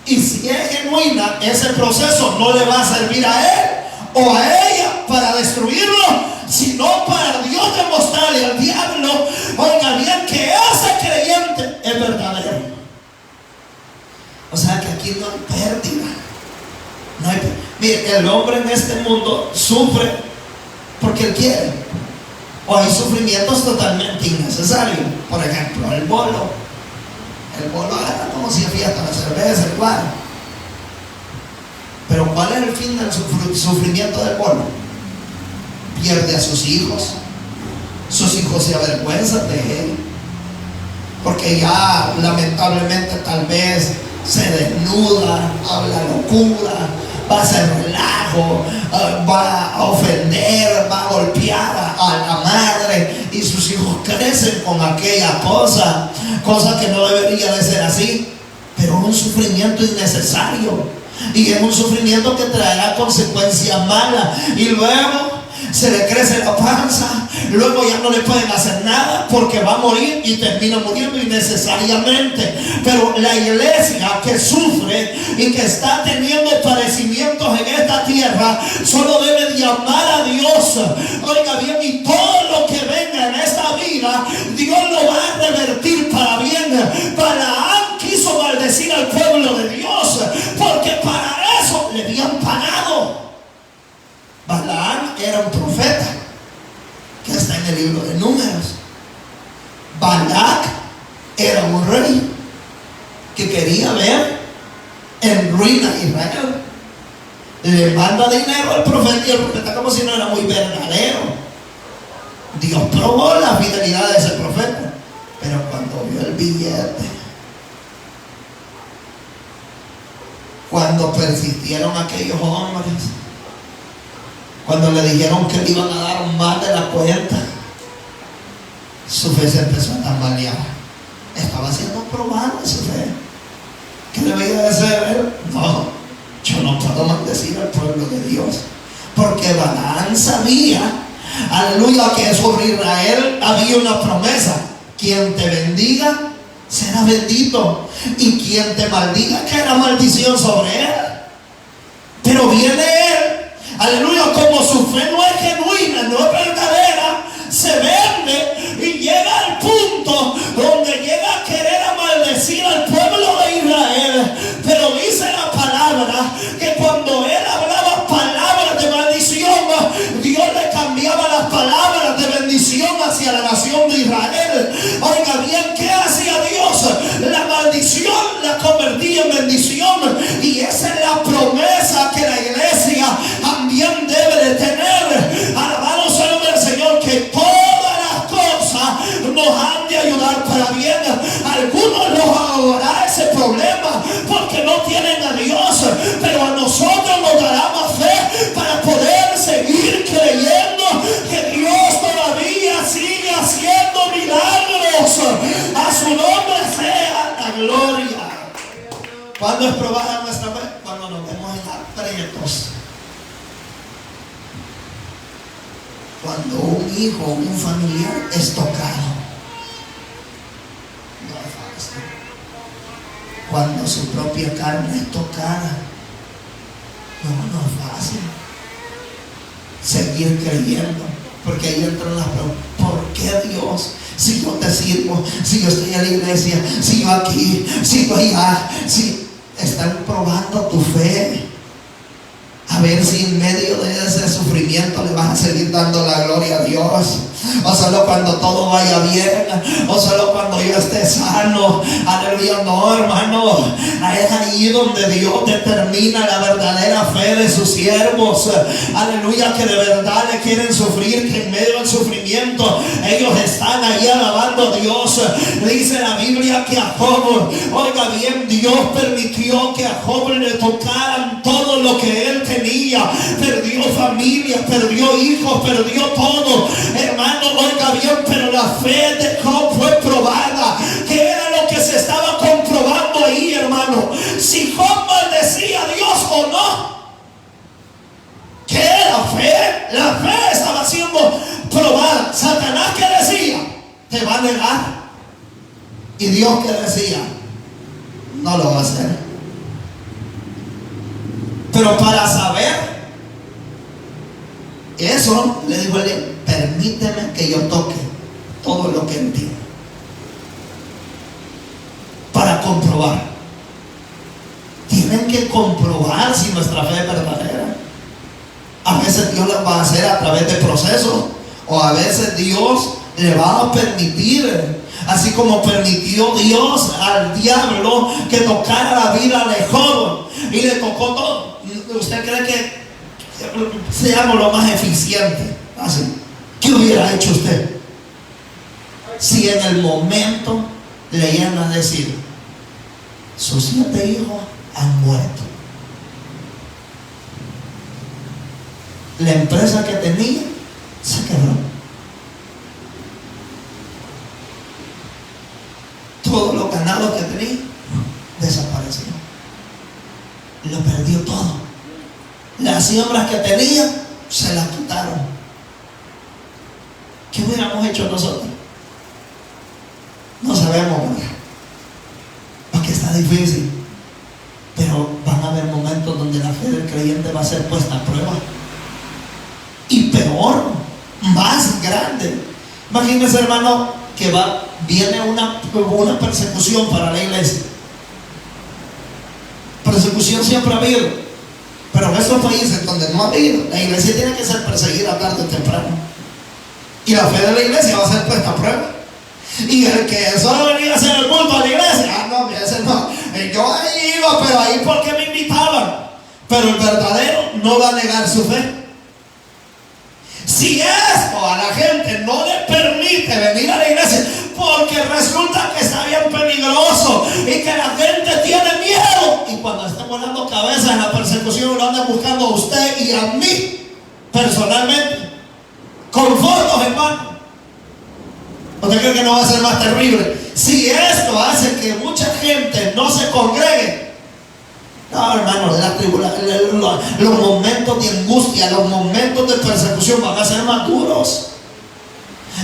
Y si es genuina, ese proceso no le va a servir a él o a ella para destruirlo, sino para Dios demostrarle al diablo, oiga bien, que ese creyente es verdadero. O sea que aquí no hay pérdida. Mire, el hombre en este mundo sufre porque él quiere, o hay sufrimientos totalmente innecesarios. Por ejemplo, el bolo agarra como si fiesta, la cerveza, igual. Pero ¿cuál es el fin del sufrimiento del bolo? Pierde a sus hijos se avergüenzan de él, porque ya lamentablemente tal vez se desnuda, habla locura, va a hacer relajo, va a ofender, va a golpear a la madre, y sus hijos crecen con aquella cosa que no debería de ser así. Pero es un sufrimiento innecesario, y es un sufrimiento que traerá consecuencias malas, y luego se le crece la panza, luego ya no le pueden hacer nada porque va a morir y termina muriendo innecesariamente. Pero la iglesia que sufre y que está teniendo padecimientos en esta tierra solo debe de amar a Dios, oiga bien, y todo lo que venga en esta vida Dios lo va a revertir para bien. Balaam quiso maldecir al pueblo de Dios porque para eso le habían pagado. Balaam era un profeta que está en el libro de Números. Balac era un rey que quería ver en ruina a Israel. Le manda dinero al profeta, y el profeta, como si no era muy verdadero. Dios probó la fidelidad de ese profeta, pero cuando vio el billete, cuando persistieron aquellos hombres, cuando le dijeron que le iban a dar más de la cuenta, su fe se empezó a tambalear. Estaba siendo probado su fe. ¿Qué debía de hacer? No, yo no puedo maldecir al pueblo de Dios, porque Balaam sabía, aleluya, que sobre Israel había una promesa: quien te bendiga será bendito, y quien te maldiga caerá maldición sobre él. Pero viene él, aleluya, como su fe no es genuina, no es verdadera, se vende y llega al punto donde llega a querer a maldecir al pueblo de Israel. Pero dice la palabra que cuando él hablaba palabras de maldición, Dios le cambiaba las palabras de bendición hacia la nación de Israel. Oiga bien, ¿qué hacía Dios? La maldición la convertía en bendición, y esa es la promesa que la iglesia también debe de tener. Alabado sea el nombre del Señor, que todas las cosas nos han de ayudar para bien. Algunos los ahorrará ese problema porque no tienen a Dios, pero a nosotros nos dará más fe para poder seguir creyendo que Dios todavía sigue haciendo milagros. A su nombre sea la gloria. ¿Cuándo es probada nuestra fe? Cuando nos vemos en aprietos. Cuando un hijo o un familiar es tocado, no es fácil. Cuando su propia carne es tocada, no es fácil seguir creyendo, porque ahí entran las preguntas: ¿por qué Dios? Si yo te sirvo, si yo estoy en la iglesia, si yo aquí, si yo allá, si están probando tu fe, a si en medio de ese sufrimiento le vas a seguir dando la gloria a Dios? O solo cuando todo vaya bien, o solo cuando yo esté sano. Aleluya, no, hermano. Es ahí donde Dios determina la verdadera fe de sus siervos. Aleluya, que de verdad le quieren sufrir, que en medio del sufrimiento ellos están ahí alabando a Dios. Dice la Biblia que a Job, oiga bien, Dios permitió que a Job le tocaran todo lo que él tenía. Perdió familia, perdió hijos, perdió todo, hermano. Oiga bien, pero la fe de Job fue probada. ¿Qué era lo que se estaba comprobando ahí, hermano? Si Job maldecía a Dios o no. ¿Qué era fe? La fe estaba siendo probada. Satanás, ¿qué decía? Te va a negar. Y Dios, ¿qué decía? No lo va a hacer. Pero para saber eso, le dijo él: permíteme que yo toque todo lo que entiendo, para comprobar. Tienen que comprobar si nuestra fe es verdadera. A veces Dios lo va a hacer a través de procesos, o a veces Dios le va a permitir, así como permitió Dios al diablo que tocara la vida de Job y le tocó todo. ¿Usted cree que seamos lo más eficiente? Así, ¿qué hubiera hecho usted si en el momento le iban a decir: sus 7 hijos han muerto, la empresa que tenía se quebró, todos los ganados que tenía desaparecieron, lo perdió todo, las siembras que tenía se las quitaron? ¿Qué hubiéramos hecho nosotros? No sabemos, ¿verdad? Porque está difícil. Pero van a haber momentos donde la fe del creyente va a ser puesta a prueba. Y peor, más grande. Imagínense, hermano, que viene una persecución para la iglesia. Persecución siempre ha habido, pero en estos países donde no ha habido, la iglesia tiene que ser perseguida tarde o temprano. Y la fe de la iglesia va a ser puesta a prueba. Y el que solo venía a hacer el culto a la iglesia, no, ese no. Yo ahí iba, pero ahí porque me invitaban. Pero el verdadero no va a negar su fe. Si esto a la gente no le permite venir a la iglesia, porque resulta que está bien peligroso y que la gente tiene miedo, y cuando estén volando cabezas en la persecución, lo andan buscando a usted y a mí personalmente, confortos, hermano. ¿Usted cree que no va a ser más terrible? Si esto hace que mucha gente no se congregue, no, hermano, los momentos de angustia, los momentos de persecución van a ser más duros.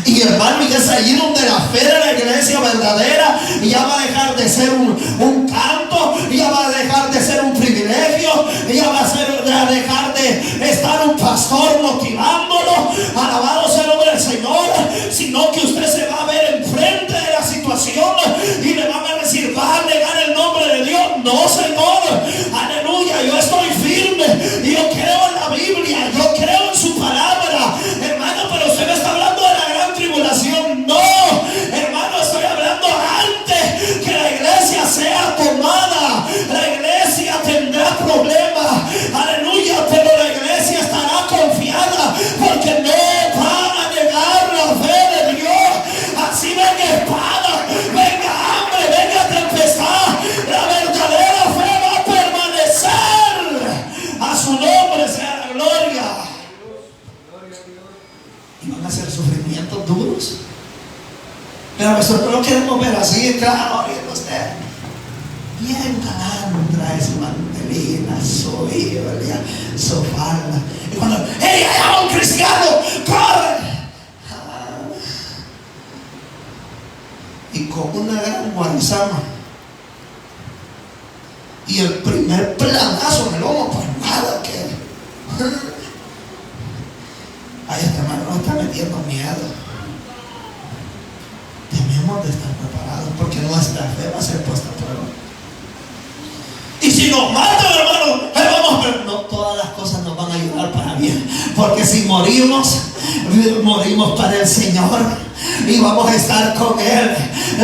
Y hermano, y es allí donde la fe de la iglesia verdadera ya va a dejar de ser un canto, ya va a dejar de ser un privilegio, ya va a dejar de estar un pastor motivándolo, alabado sea el nombre del Señor, sino que usted se va a ver enfrente de la situación y le van a decir: ¿va a negar el nombre de Dios? No, Señor, aleluya, yo estoy firme y yo creo en la Biblia, yo creo en su palabra, hermano. Pero usted me está hablando de la gran tribulación. No, hermano, estoy hablando antes que la iglesia sea tomada. La iglesia tendrá problemas, aleluya, pero la iglesia estará confiada, porque no van a negar la fe de Dios. Así venga espada, venga hambre, venga tempestad, la verdadera fe va a permanecer. A su nombre sea la gloria. Y van a ser sufrimientos duros, pero nosotros lo queremos ver así, claro, y usted bien galán, trae su mantelina, su Biblia, su falda, y cuando ¡hey, allá un cristiano! ¡Corre! Y con una gran guarizama y el primer planazo en el lomo, pues nada que ay, este hermano nos está metiendo miedo. Tenemos de estar preparados, porque nuestra fe va a ser puesta a prueba. Y si nos matan, hermano, vamos, pero no todas las cosas nos van a ayudar. Porque si morimos, morimos para el Señor y vamos a estar con Él.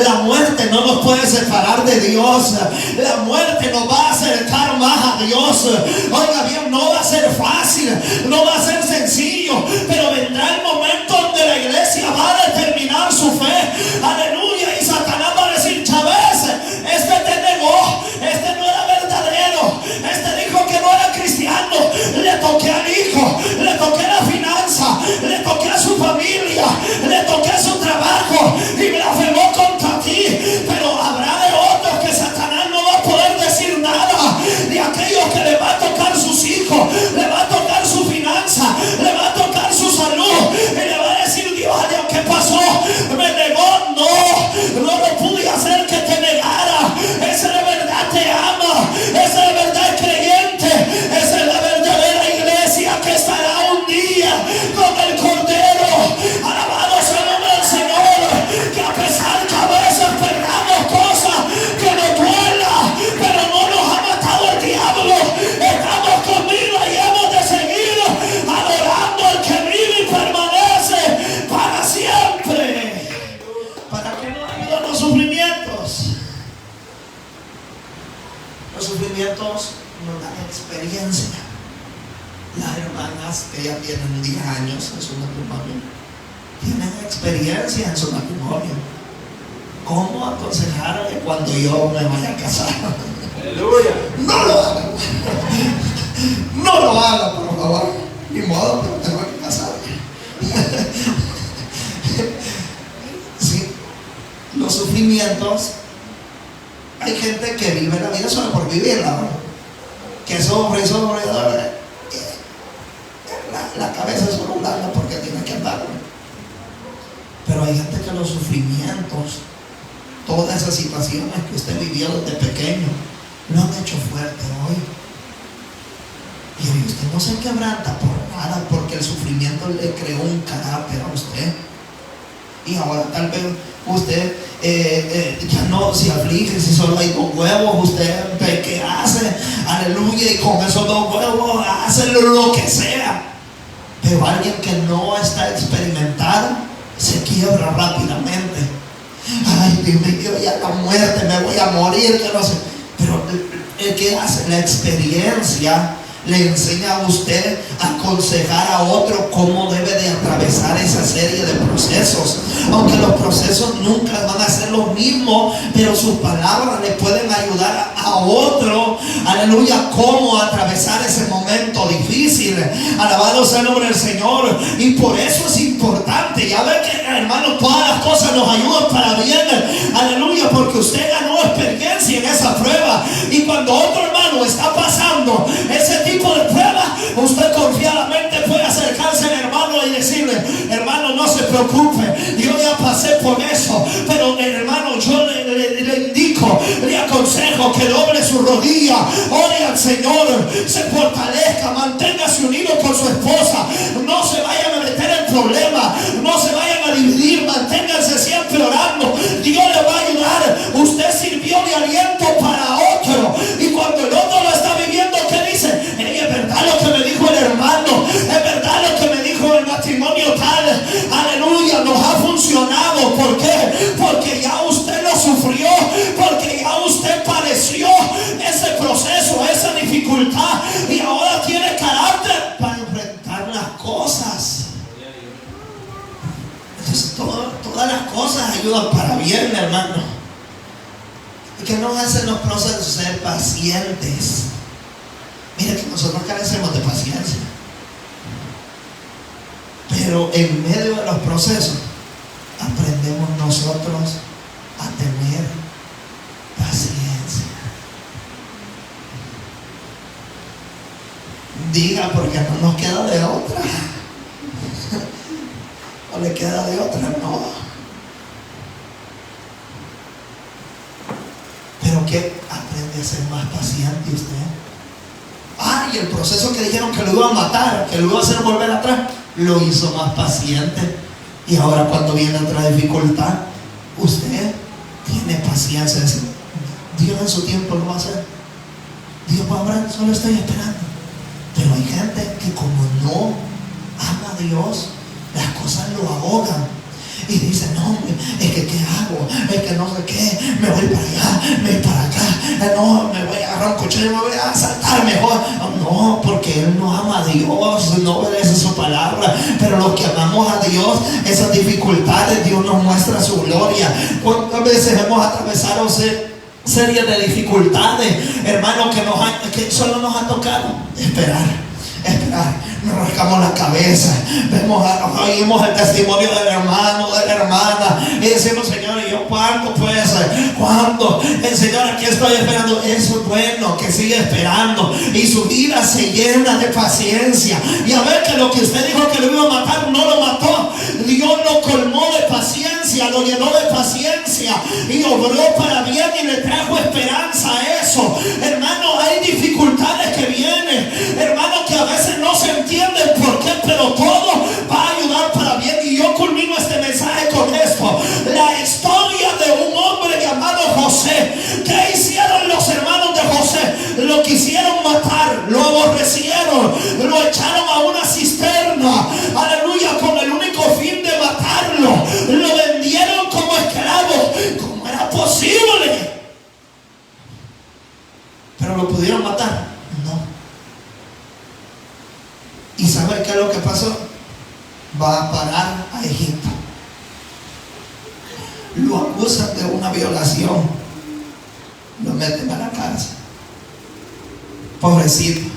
La muerte no nos puede separar de Dios. La muerte nos va a acercar más a Dios. Oiga bien, no va a ser fácil, no va a ser sencillo, pero vendrá el momento donde la iglesia va a determinar su fe. Aleluya. Y Satanás va a decir: Chávez, este te negó, este no era verdadero, este dijo que no era cristiano. Le toqué al hijo, le toqué la finanza, le toqué a su familia, le toqué a su trabajo y blasfemó contra ti. Pero habrá de otros que Satanás no va a poder decir nada. De aquellos que le va a tocar sus hijos, le va a tocar su finanza, le va a tocar su salud, y le va a decir: Dios, ¿qué pasó? Me negó. No lo pude hacer que te negara. Ese de verdad te ama, ese de verdad es creyente, esa es la verdadera iglesia que estará un día con el Cordero. Alabado sea el nombre del Señor. Que a pesar que a veces perdamos cosas que nos duela, pero no nos ha matado el diablo, estamos con vida y hemos de seguir adorando al que vive y permanece para siempre. ¿Para qué nos ayudan los sufrimientos? Los sufrimientos nos dan experiencia. Las hermanas que ya tienen 10 años en su matrimonio tienen experiencia en su matrimonio. ¿Cómo aconsejarle cuando yo me vaya a casar? Aleluya. No lo hagan. No lo hagan, por favor. Ni modo, pero tengo que casarme. Sí. Los sufrimientos, hay gente que vive la vida solo por vivirla, ¿no? Que sufre. La cabeza es solo blanca porque tiene que andar. Pero hay gente que los sufrimientos, todas esas situaciones que usted vivió desde pequeño, lo han hecho fuerte hoy. Y usted no se quebranta por nada, porque el sufrimiento le creó un carácter a usted. Y ahora tal vez usted ya no se aflige si solo hay 2 huevos. Usted ve que hace, aleluya, y con esos 2 huevos hace lo que sea. Pero alguien que no está experimentado se quiebra rápidamente. Ay, Dios mío, ya la muerte, me voy a morir, que no sé. Pero el que hace la experiencia le enseña a usted a aconsejar a otro cómo debe de atravesar esa serie de procesos. Aunque los procesos nunca van a ser los mismos, pero sus palabras le pueden ayudar a otro, aleluya, cómo atravesar ese momento difícil. Alabado sea el nombre del Señor. Y por eso es importante. Ya ve que, hermanos, todas las cosas nos ayudan para bien. Aleluya, porque usted ganó experiencia en esa prueba. Y cuando otro hermano está pasando ese tipo de prueba, usted confiadamente puede acercarse al hermano y decirle: hermano, no se preocupe, yo ya pasé por eso. Pero hermano, yo le indico, le aconsejo que doble su rodilla, ore al Señor, se fortalezca, manténgase unido con su esposa, no se vayan a meter en problemas, no se vayan a dividir, manténganse siempre orando. Dios le va a ayudar. Usted sirvió de aliento para otro, y cuando el otro lo está viviendo, ¿qué dice? Es verdad lo que me dijo el hermano, es verdad lo que me dijo el matrimonio tal, aleluya, nos ha funcionado. ¿Por qué? Porque ya usted lo sufrió, porque ya usted padeció ese proceso, esa dificultad, y ahora tiene carácter para enfrentar las cosas. Entonces todas las cosas ayudan para bien, hermano. ¿Y qué nos hacen los procesos? Ser pacientes. Mira que nosotros carecemos de paciencia, pero en medio de los procesos aprendemos nosotros a tener paciencia. Diga, porque no nos queda de otra. No le queda de otra, no. Pero que aprende a ser más paciente usted. Y el proceso que dijeron que lo iba a matar, que lo iba a hacer volver atrás, lo hizo más paciente. Y ahora cuando viene otra dificultad, usted tiene paciencia. Dios en su tiempo lo va a hacer. Dios va a obrar, solo estoy esperando. Pero hay gente que como no Dios, las cosas lo ahogan. Y dice, no, es que ¿qué hago? Es que no sé qué, me voy para allá, me voy para acá, no, me voy a agarrar un cuchillo y me voy a asaltar mejor. No, porque él no ama a Dios, no obedece su palabra. Pero los que amamos a Dios, esas dificultades, Dios nos muestra su gloria. ¿Cuántas veces hemos atravesado series de dificultades, hermanos, que solo nos ha tocado esperar? Nos rascamos la cabeza, oímos el testimonio del hermano, de la hermana, y decimos, Señor, ¿y yo cuándo? Pues, ¿cuándo? El Señor, aquí estoy esperando. Eso es bueno, que sigue esperando, y su vida se llena de paciencia. Y a ver, que lo que usted dijo que lo iba a matar, no lo mató. Dios lo colmó de paciencia, lo llenó de paciencia, y obró para bien, y le trajo esperanza a eso. Hermano, hay dificultades que vienen, hermano, que a veces no se entienden por qué, pero todo va a ayudar para bien. Y yo culmino este mensaje con esto: la historia de un hombre llamado José. ¿Qué hicieron los hermanos de José? Lo quisieron matar, lo aborrecieron, lo echaron a una cisterna, aleluya, con el único fin de matarlo. Lo vendieron como esclavo. ¿Cómo era posible? Pero lo pudieron matar. No. ¿Y sabe qué es lo que pasó? Va a parar a Egipto. Lo acusan de una violación, lo meten a la cárcel. Pobrecito.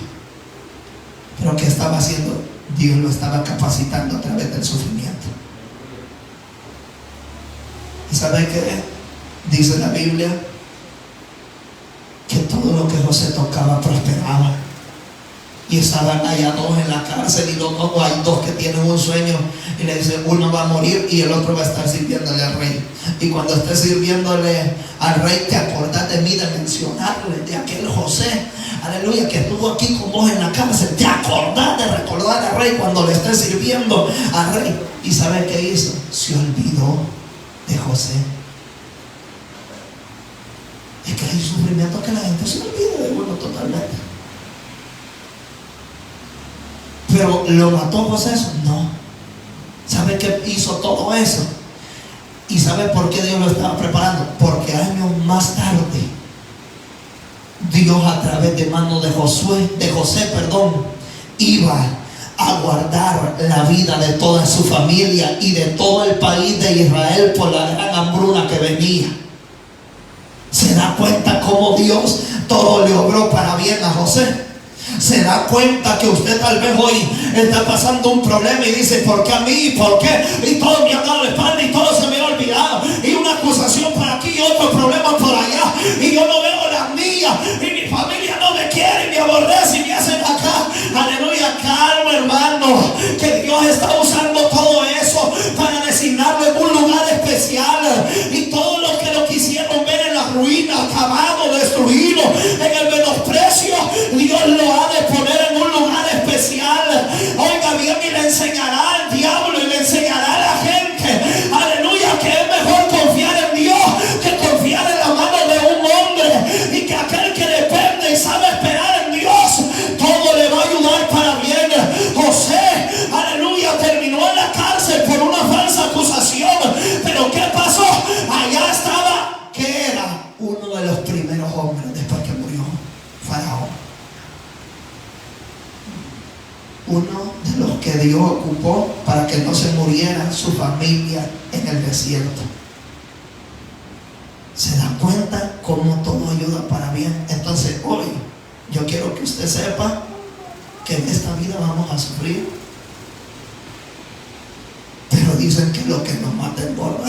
Pero ¿qué estaba haciendo? Dios lo estaba capacitando a través del sufrimiento. ¿Y sabe qué dice la Biblia? Que todo lo que José tocaba prosperaba. Y estaban allá dos en la cárcel, y los dos, hay dos que tienen un sueño, y le dicen, uno va a morir y el otro va a estar sirviéndole al rey. Y cuando esté sirviéndole al rey, te acordás de mí, de mencionarle, de aquel José, aleluya, que estuvo aquí con vos en la cárcel. Te acordás de recordar al rey cuando le esté sirviendo al rey. ¿Y sabe qué hizo? Se olvidó de José. Es que hay sufrimiento que la gente se olvida de uno totalmente. Pero ¿lo mató José eso? No. ¿Sabe qué hizo todo eso? ¿Y sabe por qué Dios lo estaba preparando? Porque años más tarde, Dios, a través de manos de José, iba a guardar la vida de toda su familia y de todo el país de Israel por la gran hambruna que venía. ¿Se da cuenta cómo Dios todo le obró para bien a José? Se da cuenta que usted tal vez hoy está pasando un problema y dice, ¿por qué a mí? ¿Por qué? Y todo me ha dado la espalda y todo se me ha olvidado, y una acusación por aquí y otro problema por allá, y yo no veo la mía, y mi familia no me quiere y me aborrece y me hacen acá. Aleluya, calma, hermano, que Dios está usando todo eso para designarlo en un lugar especial. Y todos los que lo quisieron ver en la ruina, acabado, destruido, en el menosprecio, Dios lo ha de poner en un lugar especial. Oiga bien, y le enseñará al diablo y le enseñará a la gente, aleluya, que es mejor confiar en Dios que confiar en la mano de un hombre, y que aquel que depende y sabe esperar en Dios, todo le va a ayudar para bien. José, aleluya, terminó en la cárcel por una falsa acusación, pero ¿qué pasó? Allá estaba, que era uno de los primeros hombres después que murió Faraón. Uno de los que Dios ocupó para que no se muriera su familia en el desierto. ¿Se da cuenta cómo todo ayuda para bien? Entonces hoy yo quiero que usted sepa que en esta vida vamos a sufrir, pero dicen que lo que nos mata engorda.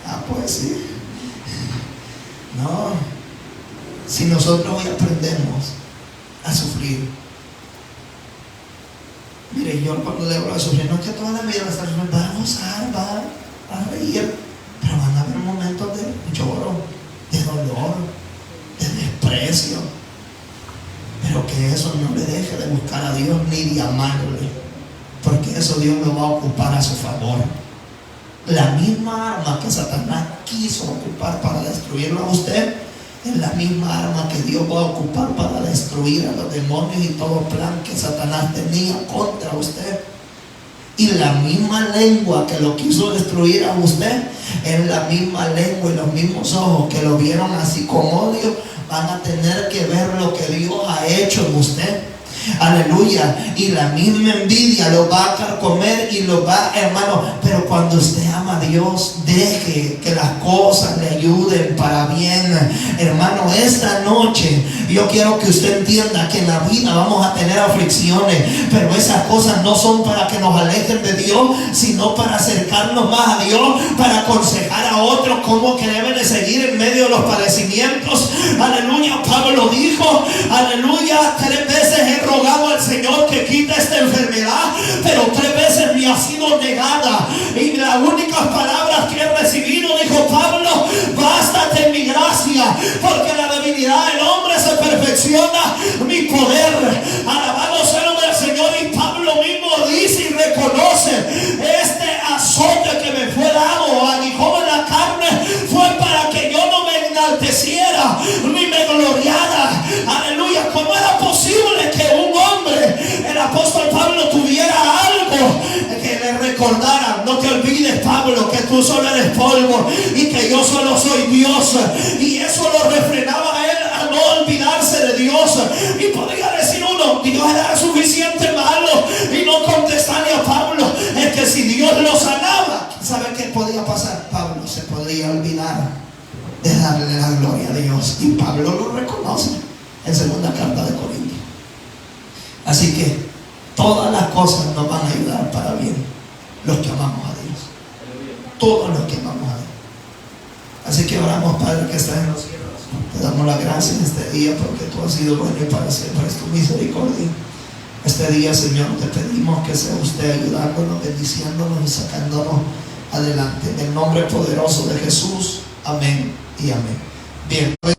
Ah, pues sí. No, si nosotros hoy aprendemos a sufrir. Mire, yo cuando le hablo de sufrir, no es que toda la vida va a estar sufriendo, va a gozar, va a reír, pero van a haber momentos de lloro, de dolor, de desprecio, pero que eso no le deje de buscar a Dios ni de amarle, porque eso Dios lo va a ocupar a su favor. La misma arma que Satanás quiso ocupar para destruirlo a usted es la misma arma que Dios va a ocupar para destruir destruir a los demonios y todo plan que Satanás tenía contra usted. Y la misma lengua que lo quiso destruir a usted, es la misma lengua y los mismos ojos que lo vieron así con odio, van a tener que ver lo que Dios ha hecho en usted. Aleluya. Y la misma envidia lo va a carcomer y lo va, hermano. Pero cuando usted ama a Dios, deje que las cosas le ayuden para bien. Hermano, esta noche yo quiero que usted entienda que en la vida vamos a tener aflicciones, pero esas cosas no son para que nos alejen de Dios, sino para acercarnos más a Dios, para aconsejar a otros cómo que deben de seguir en medio de los padecimientos. Aleluya. Pablo dijo, aleluya, 3 veces he rogado al Señor que quite esta enfermedad, pero 3 veces me ha sido negada, y las únicas palabras que he recibido, dijo Pablo, bástate mi gracia, porque la debilidad del hombre se perfecciona mi poder. Alabado sea el nombre del Señor. Y Pablo mismo dice y reconoce, este azote que me fue dado, aguijón en la carne, fue para que yo no me enalteciera ni me gloriara. Aleluya. ¿Cómo era posible que un hombre, el apóstol Pablo, tuviera algo que le recordara? No te olvides, Pablo, que tú solo eres polvo y que yo solo soy Dios. Y eso lo refrenaba a él a no olvidarse de Dios. Y podría decir uno, Dios era suficiente malo y no contestarle a Pablo. Es que si Dios lo sanaba, ¿sabe qué podía pasar? Pablo se podría olvidar de darle la gloria a Dios. Y Pablo lo reconoce en 2 carta de Corintios. Así que todas las cosas nos van a ayudar para bien, los que amamos a Dios. Todos los que amamos a Dios. Así que oramos, Padre que estás en los cielos. Te damos la gracia en este día porque tú has sido bueno y para siempre es tu misericordia. Este día, Señor, te pedimos que sea usted ayudándonos, bendiciéndonos y sacándonos adelante. En el nombre poderoso de Jesús. Amén y amén. Bien.